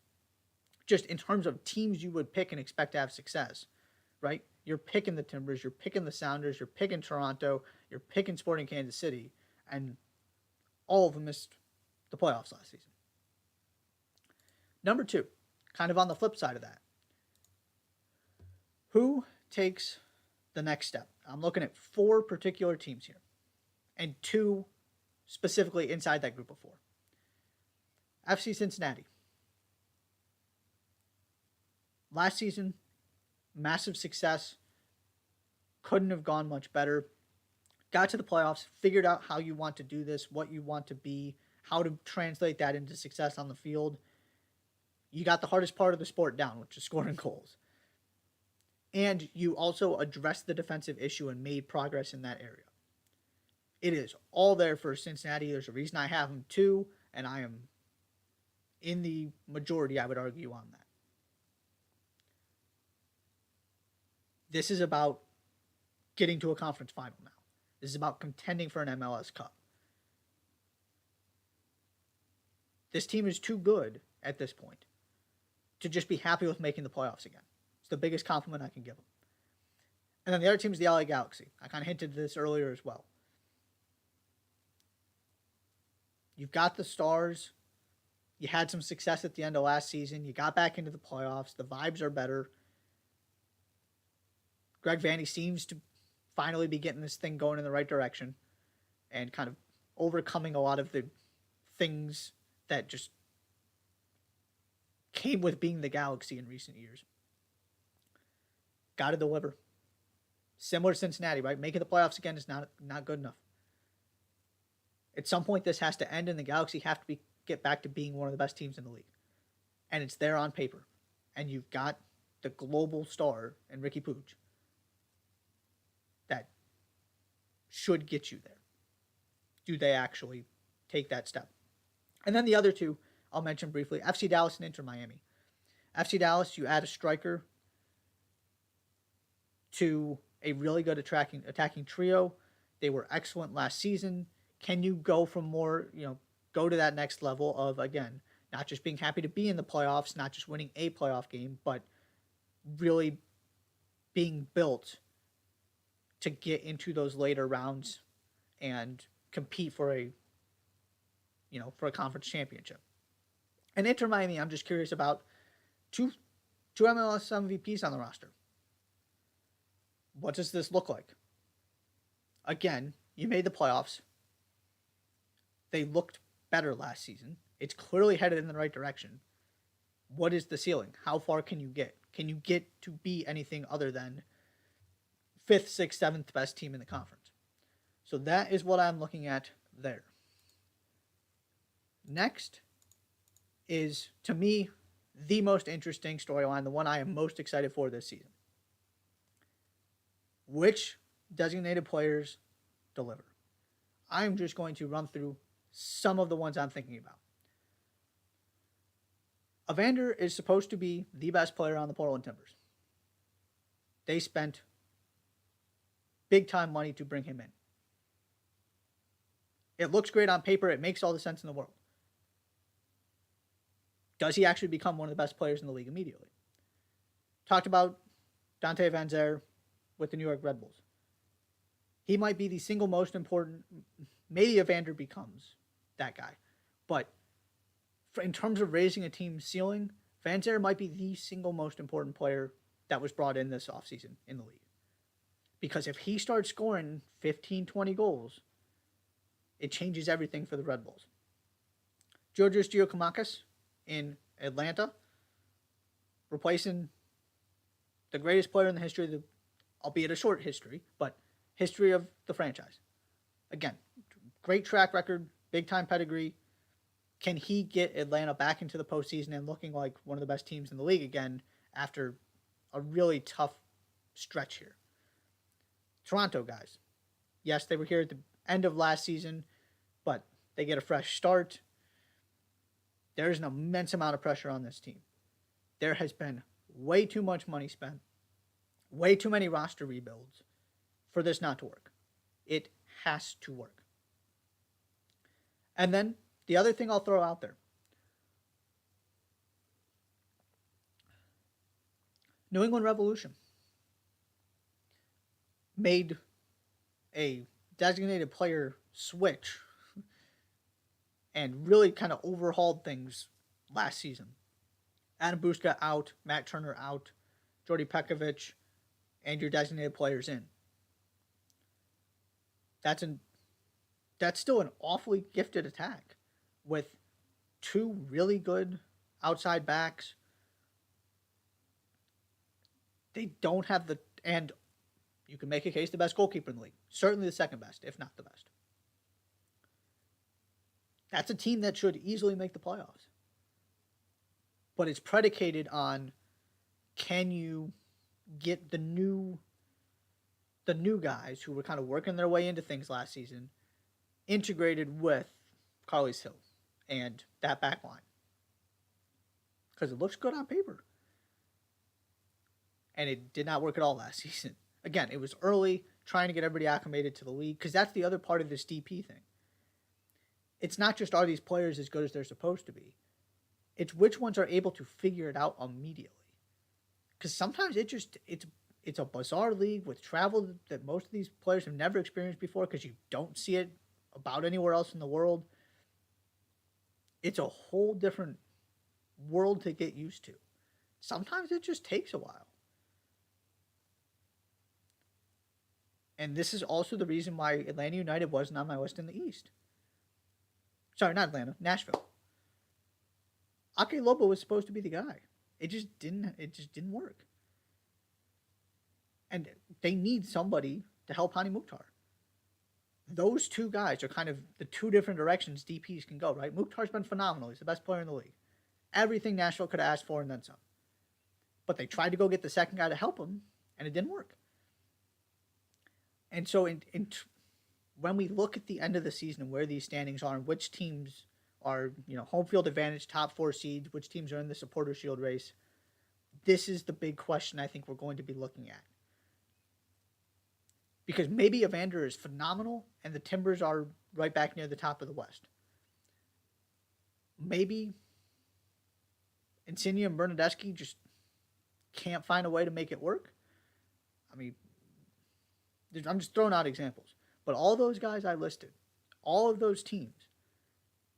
just in terms of teams you would pick and expect to have success, right? You're picking the Timbers, you're picking the Sounders, you're picking Toronto, you're picking Sporting Kansas City, and all of them missed the playoffs last season. Number 2, kind of on the flip side of that. Who takes the next step? I'm looking at 4 particular teams here, and 2 specifically inside that group of 4. FC Cincinnati. Last season, massive success. Couldn't have gone much better. Got to the playoffs, figured out how you want to do this, what you want to be, how to translate that into success on the field. You got the hardest part of the sport down, which is scoring goals. And you also addressed the defensive issue and made progress in that area. It is all there for Cincinnati. There's a reason I have them 2, and I am in the majority, I would argue, on that. This is about getting to a conference final now. This is about contending for an MLS Cup. This team is too good at this point to just be happy with making the playoffs again. It's the biggest compliment I can give them. And then the other team is the LA Galaxy. I kind of hinted this earlier as well. You've got the Stars. You had some success at the end of last season. You got back into the playoffs. The vibes are better. Greg Vanney seems to finally be getting this thing going in the right direction and kind of overcoming a lot of the things that just came with being the Galaxy in recent years. Got to deliver. Similar to Cincinnati, right? Making the playoffs again is not good enough. At some point, this has to end, and the Galaxy have to get back to being one of the best teams in the league. And it's there on paper. And you've got the global star in Ricky Puig that should get you there. Do they actually take that step? And then the other two I'll mention briefly, FC Dallas and Inter Miami. FC Dallas, you add a striker to a really good attacking trio. They were excellent last season. Can you go from more, go to that next level of, again, not just being happy to be in the playoffs, not just winning a playoff game, but really being built to get into those later rounds and compete for a conference championship. And Inter Miami, I'm just curious about two MLS MVPs on the roster. What does this look like? Again, you made the playoffs. They looked better last season. It's clearly headed in the right direction. What is the ceiling? How far can you get? Can you get to be anything other than 5th, 6th, 7th best team in the conference? So that is what I'm looking at there. Next is, to me, the most interesting storyline, the one I am most excited for this season. Which designated players deliver? I'm just going to run through some of the ones I'm thinking about. Evander is supposed to be the best player on the Portland Timbers. They spent big-time money to bring him in. It looks great on paper. It makes all the sense in the world. Does he actually become one of the best players in the league immediately? Talked about Dante Van Zer with the New York Red Bulls. He might be the single most important. Maybe Evander becomes that guy. But in terms of raising a team's ceiling, Van Zer might be the single most important player that was brought in this offseason in the league. Because if he starts scoring 15, 20 goals, it changes everything for the Red Bulls. Georgios Giacomakis in Atlanta, replacing the greatest player in the history of the, albeit a short history, but history of the franchise. Again, great track record, big-time pedigree. Can he get Atlanta back into the postseason and looking like one of the best teams in the league again after a really tough stretch here? Toronto guys. Yes, they were here at the end of last season, but they get a fresh start. There's an immense amount of pressure on this team. There has been way too much money spent, way too many roster rebuilds for this not to work. It has to work. And then the other thing I'll throw out there. New England Revolution made a designated player switch and really kind of overhauled things last season. Adam Buska out, Matt Turner out, Jordy Pekovic, and your designated players in. That's still an awfully gifted attack with two really good outside backs. They don't have and you can make a case the best goalkeeper in the league. Certainly the second best, if not the best. That's a team that should easily make the playoffs. But it's predicated on, can you get the new guys who were kind of working their way into things last season integrated with Carles Hill and that back line. Because it looks good on paper. And it did not work at all last season. Again, it was early, trying to get everybody acclimated to the league, because that's the other part of this DP thing. It's not just, are these players as good as they're supposed to be? It's which ones are able to figure it out immediately. Because sometimes it's a bizarre league with travel that most of these players have never experienced before, because you don't see it about anywhere else in the world. It's a whole different world to get used to. Sometimes it just takes a while. And this is also the reason why Atlanta United wasn't on my list in the East. Sorry, not Atlanta, Nashville. Ake Lobo was supposed to be the guy. It just didn't. It just didn't work. And they need somebody to help Hani Mukhtar. Those two guys are kind of the two different directions DPs can go, right? Mukhtar's been phenomenal. He's the best player in the league. Everything Nashville could have asked for and then some. But they tried to go get the second guy to help him, and it didn't work. And so when we look at the end of the season and where these standings are and which teams are, home field advantage, top 4 seeds, which teams are in the Supporter Shield race, this is the big question I think we're going to be looking at. Because maybe Evander is phenomenal and the Timbers are right back near the top of the West. Maybe Insigne and Bernadeschi just can't find a way to make it work. I mean, I'm just throwing out examples. But all those guys I listed, all of those teams,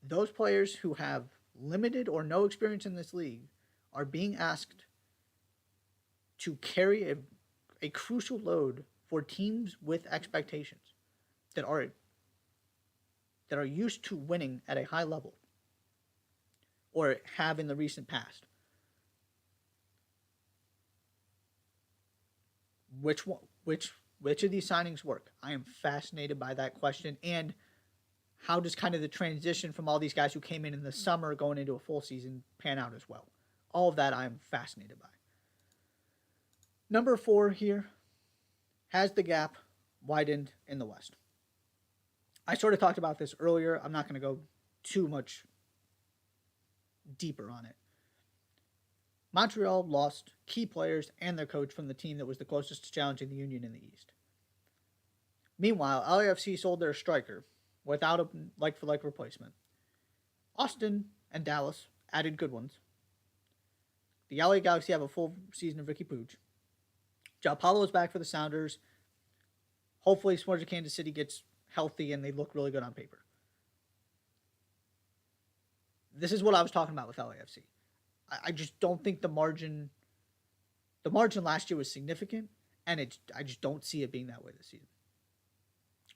those players who have limited or no experience in this league are being asked to carry a crucial load for teams with expectations that are used to winning at a high level or have in the recent past. Which of these signings work? I am fascinated by that question. And how does kind of the transition from all these guys who came in the summer going into a full season pan out as well? All of that I am fascinated by. Number 4 here, has the gap widened in the West? I sort of talked about this earlier. I'm not going to go too much deeper on it. Montreal lost key players and their coach from the team that was the closest to challenging the Union in the East. Meanwhile, LAFC sold their striker without a like-for-like replacement. Austin and Dallas added good ones. The LA Galaxy have a full season of Ricky Puig. João Paulo is back for the Sounders. Hopefully, Sports Kansas City gets healthy and they look really good on paper. This is what I was talking about with LAFC. I just don't think the margin last year was significant, and I just don't see it being that way this season.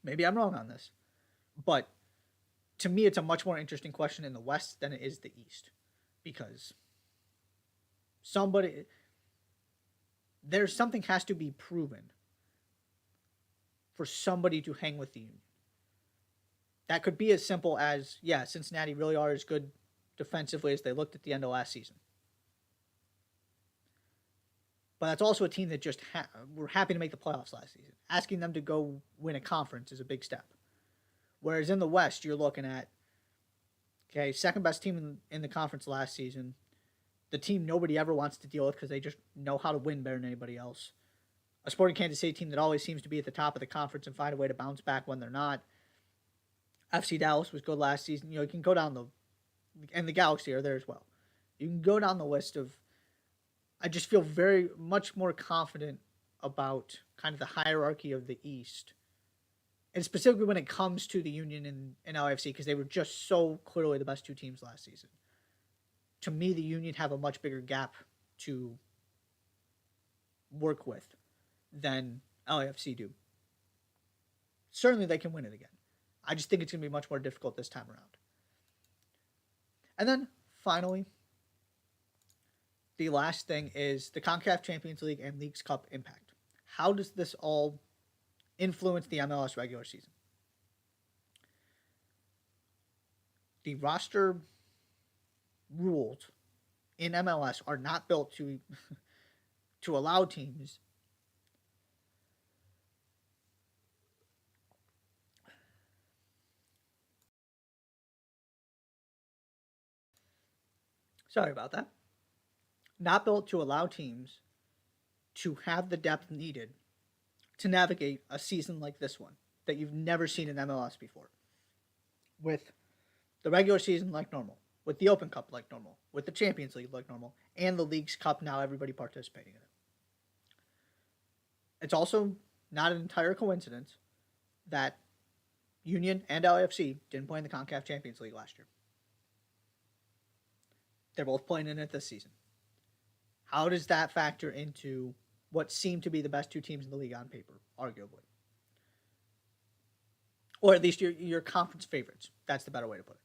Maybe I'm wrong on this, but to me, it's a much more interesting question in the West than it is the East, because something has to be proven for somebody to hang with the Union. That could be as simple as, yeah, Cincinnati really are as good defensively as they looked at the end of last season. But that's also a team that just were happy to make the playoffs last season. Asking them to go win a conference is a big step. Whereas in the West, you're looking at, okay, second best team in the conference last season, the team nobody ever wants to deal with because they just know how to win better than anybody else. A Sporting Kansas City team that always seems to be at the top of the conference and find a way to bounce back when they're not. FC Dallas was good last season. You can go down and the Galaxy are there as well. You can go down the list of, I just feel very much more confident about kind of the hierarchy of the East. And specifically when it comes to the Union and LAFC, because they were just so clearly the best two teams last season. To me, the Union have a much bigger gap to work with than LAFC do. Certainly they can win it again. I just think it's going to be much more difficult this time around. And then, finally, the last thing is the CONCACAF Champions League and Leagues Cup impact. How does this all influence the MLS regular season? The roster rules in MLS are not built to allow teams sorry about that. Not built to allow teams to have the depth needed to navigate a season like this one that you've never seen in MLS before. With the regular season like normal, with the Open Cup like normal, with the Champions League like normal, and the Leagues Cup now everybody participating in it. It's also not an entire coincidence that Union and LAFC didn't play in the CONCACAF Champions League last year. They're both playing in it this season. How does that factor into what seem to be the best two teams in the league on paper, arguably? Or at least your conference favorites. That's the better way to put it.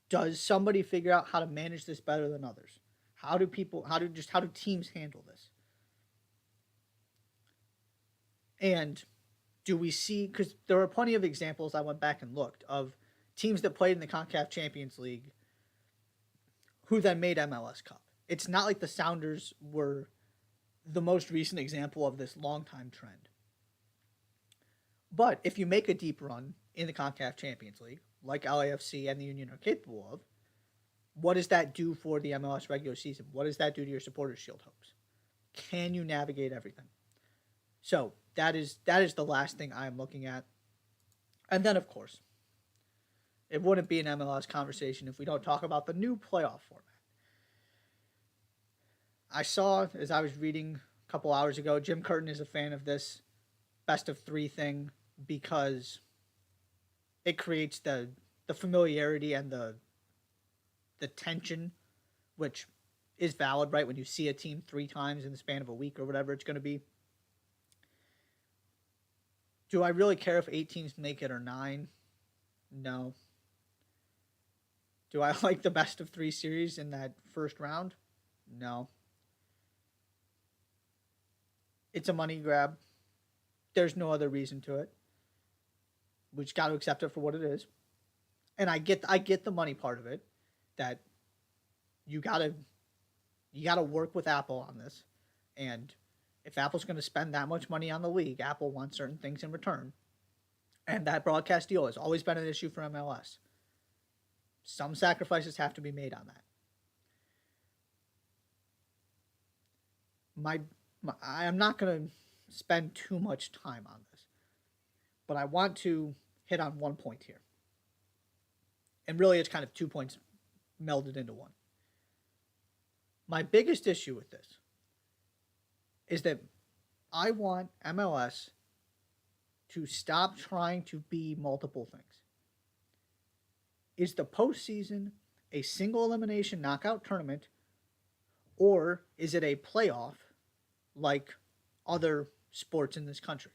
Does somebody figure out how to manage this better than others? How do teams handle this? And do we see, because there are plenty of examples, I went back and looked, of teams that played in the CONCACAF Champions League who then made MLS Cup. It's not like the Sounders were the most recent example of this long time trend. But if you make a deep run in the CONCACAF Champions League, like LAFC and the Union are capable of, what does that do for the MLS regular season? What does that do to your Supporters Shield hopes? Can you navigate everything? So that is the last thing I'm looking at. And then, of course, it wouldn't be an MLS conversation if we don't talk about the new playoff format. I saw, as I was reading a couple hours ago, Jim Curtin is a fan of this best of three thing because it creates the familiarity and the tension, which is valid, right? When you see a team 3 times in the span of a week or whatever it's going to be. Do I really care if 8 teams make it or 9? No. Do I like the best of 3 series in that first round? No. It's a money grab. There's no other reason to it. We just got to accept it for what it is. And I get the money part of it, that you gotta work with Apple on this. And if Apple's going to spend that much money on the league, Apple wants certain things in return. And that broadcast deal has always been an issue for MLS. Some sacrifices have to be made on that. I am not going to spend too much time on this, but I want to hit on one point here. And really, it's kind of 2 points melded into one. My biggest issue with this is that I want MLS to stop trying to be multiple things. Is the postseason a single elimination knockout tournament, or is it a playoff like other sports in this country?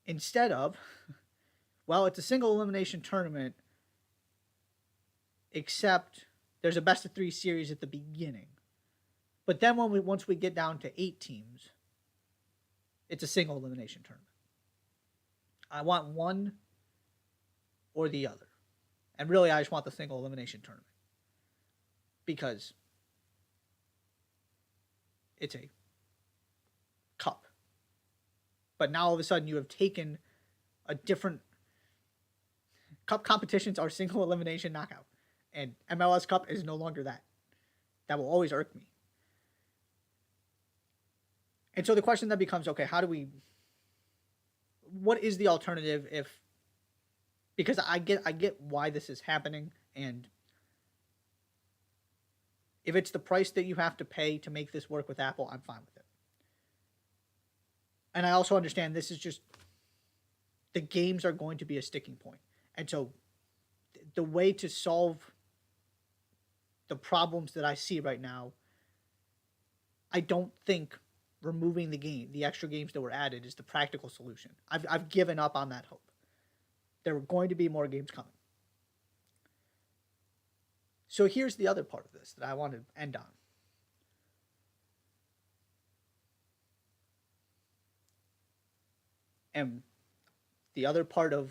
Instead of, well, it's a single elimination tournament, except there's a best of 3 series at the beginning. But then once we get down to 8 teams, it's a single elimination tournament. I want one or the other. And really, I just want the single elimination tournament. Because it's a cup. But now all of a sudden you have taken a different... Cup competitions are single elimination knockout. And MLS Cup is no longer that. That will always irk me. And so the question then becomes, okay, what is the alternative if, because I get why this is happening, and if it's the price that you have to pay to make this work with Apple, I'm fine with it. And I also understand this is just, the games are going to be a sticking point. And so the way to solve the problems that I see right now, I don't think removing the extra games that were added is the practical solution. I've given up on that hope. There are going to be more games coming. So here's the other part of this that I want to end on. And the other part of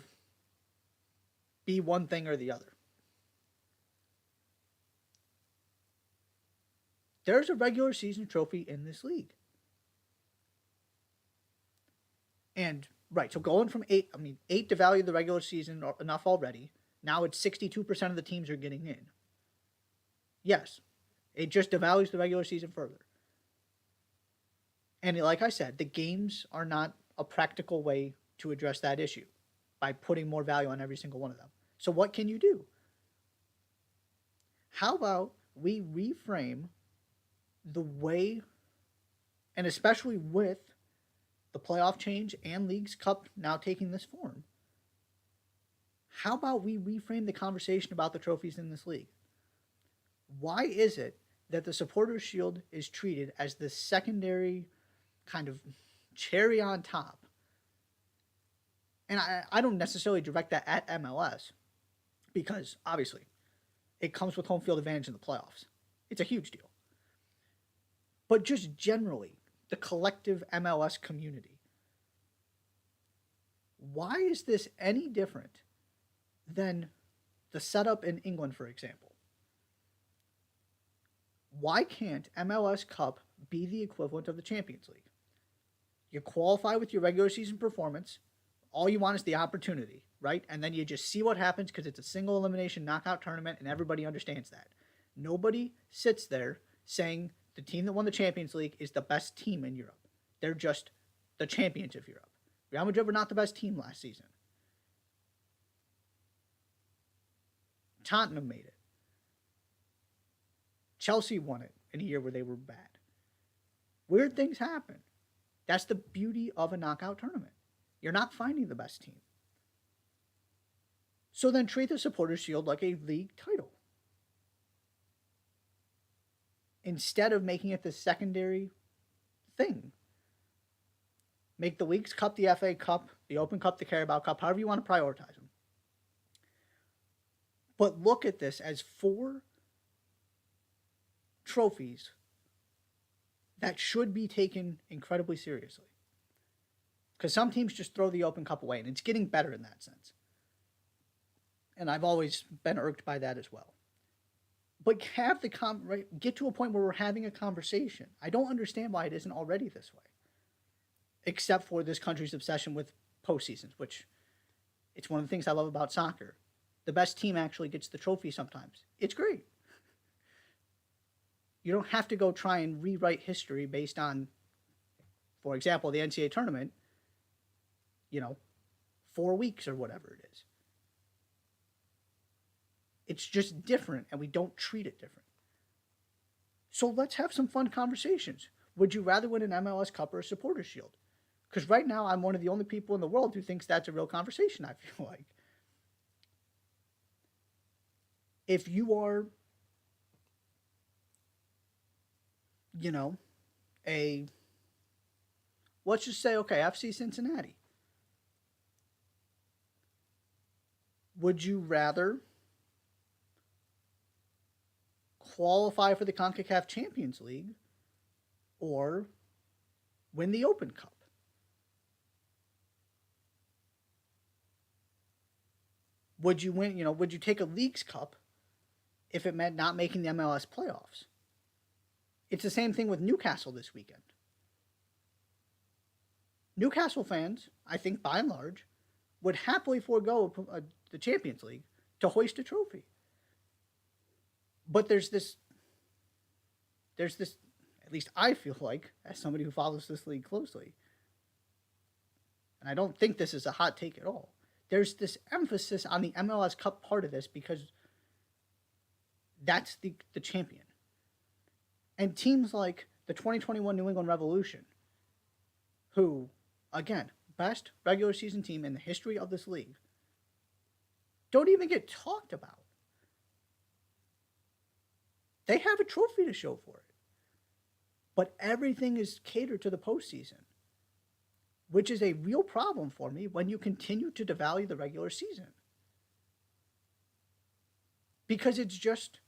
be one thing or the other. There's a regular season trophy in this league. And, right, so going from 8 devalued the regular season enough already. Now it's 62% of the teams are getting in. Yes, it just devalues the regular season further. And like I said, the games are not a practical way to address that issue by putting more value on every single one of them. So what can you do? How about we reframe the way, and especially with the playoff change and Leagues Cup now taking this form, how about we reframe the conversation about the trophies in this league? Why is it that the Supporters Shield is treated as the secondary kind of cherry on top? And I don't necessarily direct that at MLS, because obviously it comes with home field advantage in the playoffs. It's a huge deal. But just generally, the collective MLS community, why is this any different than the setup in England, for example? Why can't MLS Cup be the equivalent of the Champions League? You qualify with your regular season performance. All you want is the opportunity, right? And then you just see what happens because it's a single elimination knockout tournament and everybody understands that. Nobody sits there saying the team that won the Champions League is the best team in Europe. They're just the champions of Europe. Real Madrid were not the best team last season. Tottenham made it. Chelsea won it in a year where they were bad. Weird things happen. That's the beauty of a knockout tournament. You're not finding the best team. So then treat the Supporters' Shield like a league title. Instead of making it the secondary thing. Make the Leagues Cup the FA Cup, the Open Cup the Carabao Cup, however you want to prioritize them. But look at this as 4 trophies that should be taken incredibly seriously. Because some teams just throw the Open Cup away, and it's getting better in that sense. And I've always been irked by that as well. But have the get to a point where we're having a conversation. I don't understand why it isn't already this way. Except for this country's obsession with postseasons, which it's one of the things I love about soccer. The best team actually gets the trophy sometimes. It's great. You don't have to go try and rewrite history based on, for example, the NCAA tournament, 4 weeks or whatever it is. It's just different, and we don't treat it different. So let's have some fun conversations. Would you rather win an MLS Cup or a Supporters' Shield? Because right now, I'm one of the only people in the world who thinks that's a real conversation, I feel like. If you are, let's just say, okay, FC Cincinnati. Would you rather qualify for the CONCACAF Champions League or win the Open Cup? Would you would you take a Leagues Cup if it meant not making the MLS playoffs? It's the same thing with Newcastle this weekend. Newcastle fans, I think by and large, would happily forego the Champions League to hoist a trophy. But there's this, at least I feel like, as somebody who follows this league closely, and I don't think this is a hot take at all, there's this emphasis on the MLS Cup part of this because that's the champion. And teams like the 2021 New England Revolution, who, again, best regular season team in the history of this league, don't even get talked about. They have a trophy to show for it. But everything is catered to the postseason, which is a real problem for me when you continue to devalue the regular season. Because it's just,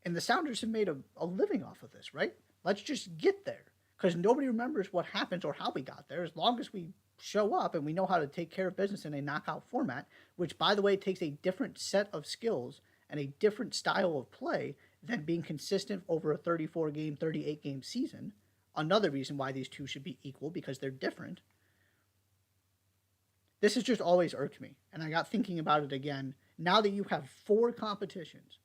and the Sounders have made a living off of this, right? Let's just get there. Because nobody remembers what happens or how we got there, as long as we show up and we know how to take care of business in a knockout format, which, by the way, takes a different set of skills and a different style of play than being consistent over a 34-game, 38-game season. Another reason why these two should be equal, because they're different. This has just always irked me, and I got thinking about it again. Now that you have 4 competitions,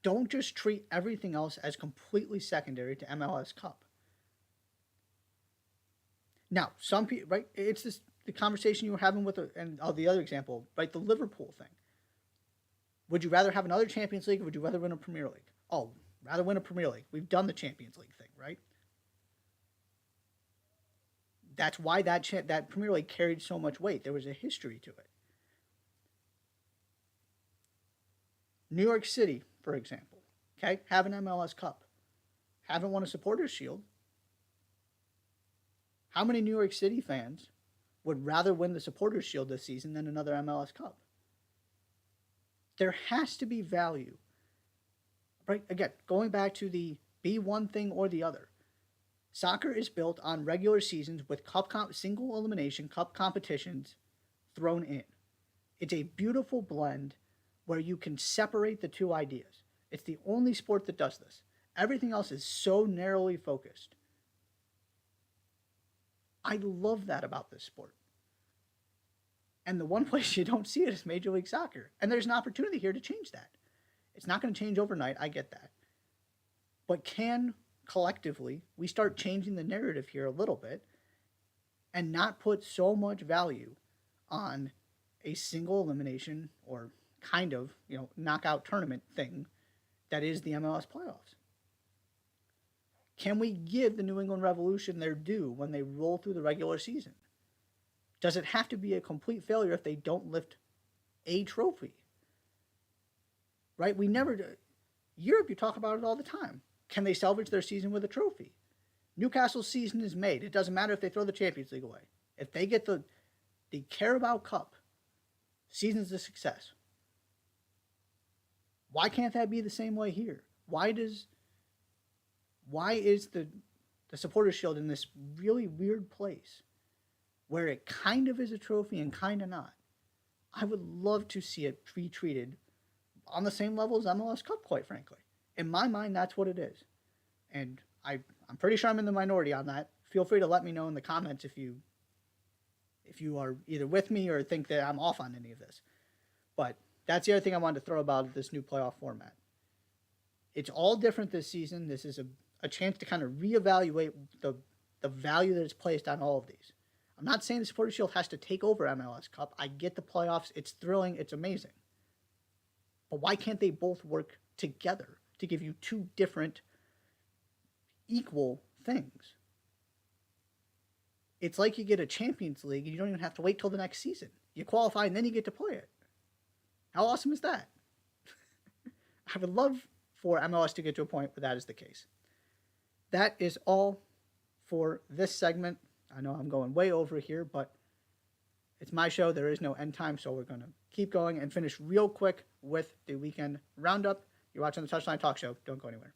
don't just treat everything else as completely secondary to MLS Cup. Now, some people, right, it's the conversation you were having with, the other example, right, the Liverpool thing. Would you rather have another Champions League or would you rather win a Premier League? Oh, rather win a Premier League. We've done the Champions League thing, right? That's why that Premier League carried so much weight. There was a history to it. New York City, for example, okay, have an MLS Cup. Haven't won a Supporters' Shield. How many New York City fans would rather win the Supporters Shield this season than another MLS Cup. There has to be value. Right? Again, going back to the be one thing or the other. Soccer is built on regular seasons with single elimination cup competitions thrown in. It's a beautiful blend where you can separate the two ideas. It's the only sport that does this. Everything else is so narrowly focused. I love that about this sport. And the one place you don't see it is Major League Soccer. And there's an opportunity here to change that. It's not going to change overnight, I get that. But can collectively we start changing the narrative here a little bit and not put so much value on a single elimination or kind of, knockout tournament thing that is the MLS playoffs? Can we give the New England Revolution their due when they roll through the regular season? Does it have to be a complete failure if they don't lift a trophy? Right? We never do. Europe, you talk about it all the time. Can they salvage their season with a trophy? Newcastle's season is made. It doesn't matter if they throw the Champions League away. If they get the Carabao Cup, season's a success. Why can't that be the same way here? Why is the Supporters Shield in this really weird place where it kind of is a trophy and kind of not? I would love to see it be treated on the same level as MLS Cup, quite frankly. In my mind, that's what it is. And I'm pretty sure I'm in the minority on that. Feel free to let me know in the comments if you are either with me or think that I'm off on any of this. But that's the other thing I wanted to throw about this new playoff format. It's all different this season. This is a chance to kind of reevaluate the value that is placed on all of these. I'm not saying the Supporters Shield has to take over MLS Cup. I get the playoffs. It's thrilling. It's amazing. But why can't they both work together to give you two different equal things? It's like you get a Champions League and you don't even have to wait till the next season. You qualify and then you get to play it. How awesome is that? I would love for MLS to get to a point where that is the case. That is all for this segment. I know I'm going way over here, but it's my show. There is no end time, so we're going to keep going and finish real quick with the weekend roundup. You're watching the Touchline Talk Show. Don't go anywhere.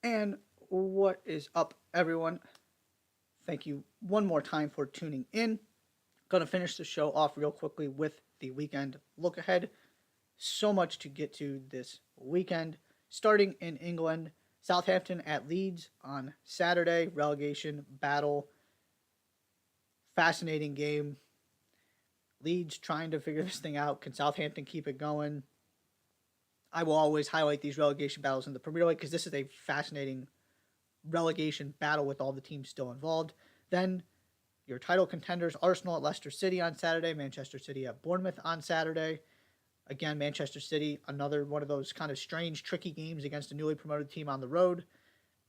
And what is up, everyone? Thank you one more time for tuning in. Going to finish the show off real quickly with the weekend look ahead. So much to get to this weekend. Starting in England, Southampton at Leeds on Saturday. Relegation battle. Fascinating game. Leeds trying to figure this thing out. Can Southampton keep it going? I will always highlight these relegation battles in the Premier League because this is a fascinating relegation battle with all the teams still involved. Then your title contenders, Arsenal at Leicester City on Saturday, Manchester City at Bournemouth on Saturday. Again, Manchester City, another one of those kind of strange, tricky games against a newly promoted team on the road.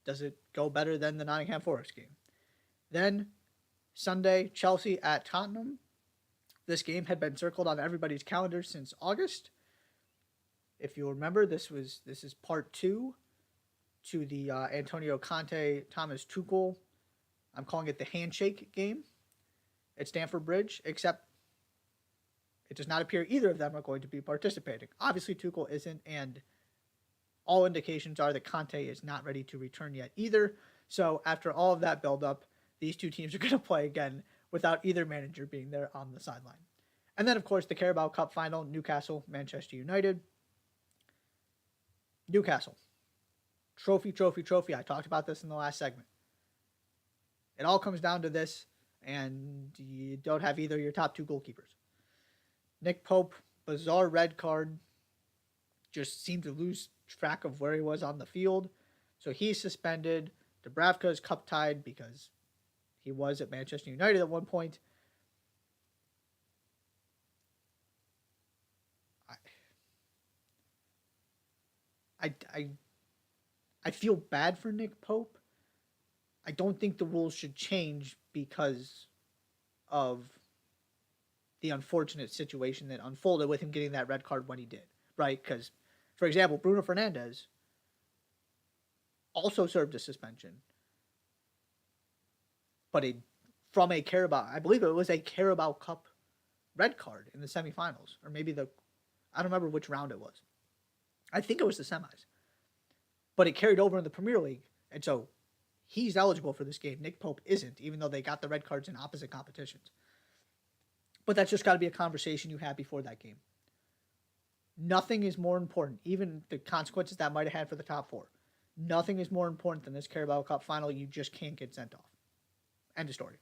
Does it go better than the Nottingham Forest game? Then Sunday, Chelsea at Tottenham. This game had been circled on everybody's calendar since August. If you remember, this is part 2 to the Antonio Conte, Thomas Tuchel, I'm calling it the handshake game at Stamford Bridge, except it does not appear either of them are going to be participating. Obviously, Tuchel isn't, and all indications are that Conte is not ready to return yet either. So after all of that build-up, these two teams are going to play again without either manager being there on the sideline. And then, of course, the Carabao Cup final, Newcastle, Manchester United. Newcastle. Trophy. I talked about this in the last segment. It all comes down to this, and you don't have either of your top two goalkeepers. Nick Pope, bizarre red card, just seemed to lose track of where he was on the field. So he's suspended. Dubravka is cup tied because he was at Manchester United at one point. I feel bad for Nick Pope I don't think the rules should change because of the unfortunate situation that unfolded with him getting that red card when he did, right? Because, for example, Bruno Fernandes also served a suspension, but from a Carabao, I believe it was a Carabao Cup red card in the semifinals, or maybe I don't remember which round it was. I think it was the semis, but it carried over in the Premier League, and so he's eligible for this game. Nick Pope isn't, even though they got the red cards in opposite competitions. But that's just got to be a conversation you have before that game. Nothing is more important, even the consequences that might have had for the top four. Nothing is more important than this Carabao Cup final. You just can't get sent off. End of story.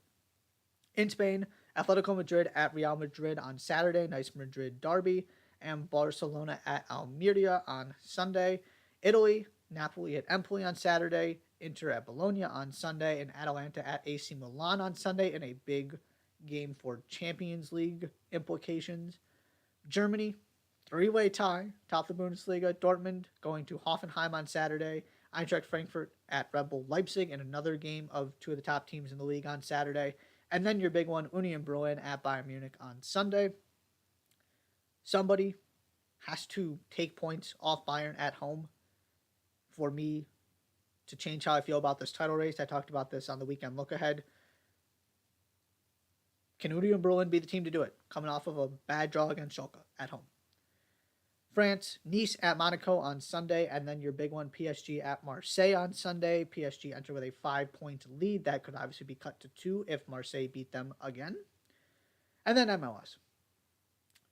In Spain, Atletico Madrid at Real Madrid on Saturday, nice Madrid derby, and Barcelona at Almeria on Sunday. Italy, Napoli at Empoli on Saturday, Inter at Bologna on Sunday, and Atalanta at AC Milan on Sunday in a big game for Champions League implications. Germany, three-way tie, top of the Bundesliga. Dortmund going to Hoffenheim on Saturday. Eintracht Frankfurt at Red Bull Leipzig in another game of two of the top teams in the league on Saturday. And then your big one, Union Berlin at Bayern Munich on Sunday. Somebody has to take points off Bayern at home for me to change how I feel about this title race. I talked about this on the weekend look ahead. Can Union Berlin be the team to do it, coming off of a bad draw against Schalke at home? France, Nice at Monaco on Sunday, and then your big one, PSG at Marseille on Sunday. PSG enter with a 5-point lead. That could obviously be cut to 2 if Marseille beat them again. And then MLS.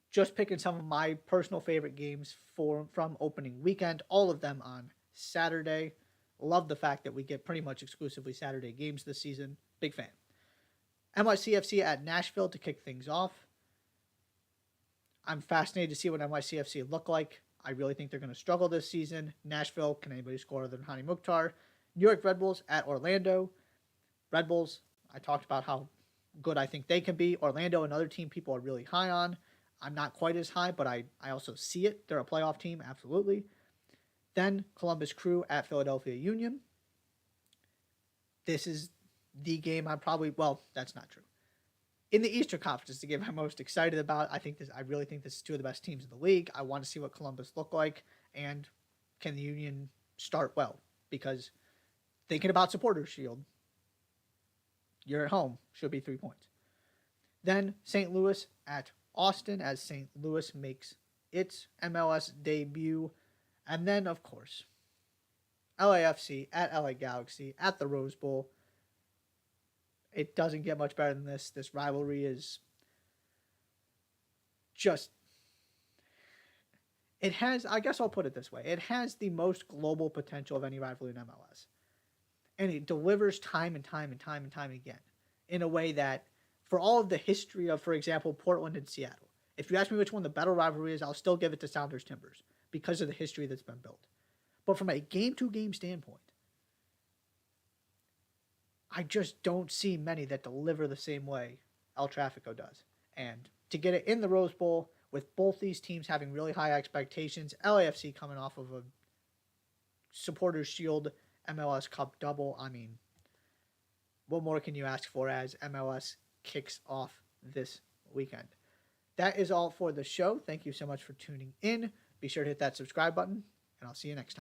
Just picking some of my personal favorite games from opening weekend, all of them on Saturday. Love the fact that we get pretty much exclusively Saturday games this season. Big fan. NYCFC at Nashville to kick things off. I'm fascinated to see what NYCFC look like. I really think they're going to struggle this season. Nashville, can anybody score other than Hani Mukhtar? New York Red Bulls at Orlando. Red Bulls, I talked about how good I think they can be. Orlando, another team people are really high on. I'm not quite as high, but I also see it. They're a playoff team, absolutely. Then Columbus Crew at Philadelphia Union. This is the game that's not true. In the Eastern Conference is the game I'm most excited about. I really think this is two of the best teams in the league. I want to see what Columbus look like, and can the Union start well? Because thinking about Supporters Shield, you're at home, should be 3 points. Then St. Louis at Austin as St. Louis makes its MLS debut. And then, of course, LAFC at LA Galaxy at the Rose Bowl. It doesn't get much better than this. This rivalry is just... It has, I guess I'll put it this way, it has the most global potential of any rivalry in MLS. And it delivers time and time and time and time again in a way that, for all of the history of, for example, Portland and Seattle, if you ask me which one the better rivalry is, I'll still give it to Sounders Timbers because of the history that's been built. But from a game-to-game standpoint, I just don't see many that deliver the same way El Tráfico does. And to get it in the Rose Bowl, with both these teams having really high expectations, LAFC coming off of a Supporters Shield MLS Cup double, I mean, what more can you ask for as MLS kicks off this weekend? That is all for the show. Thank you so much for tuning in. Be sure to hit that subscribe button, and I'll see you next time.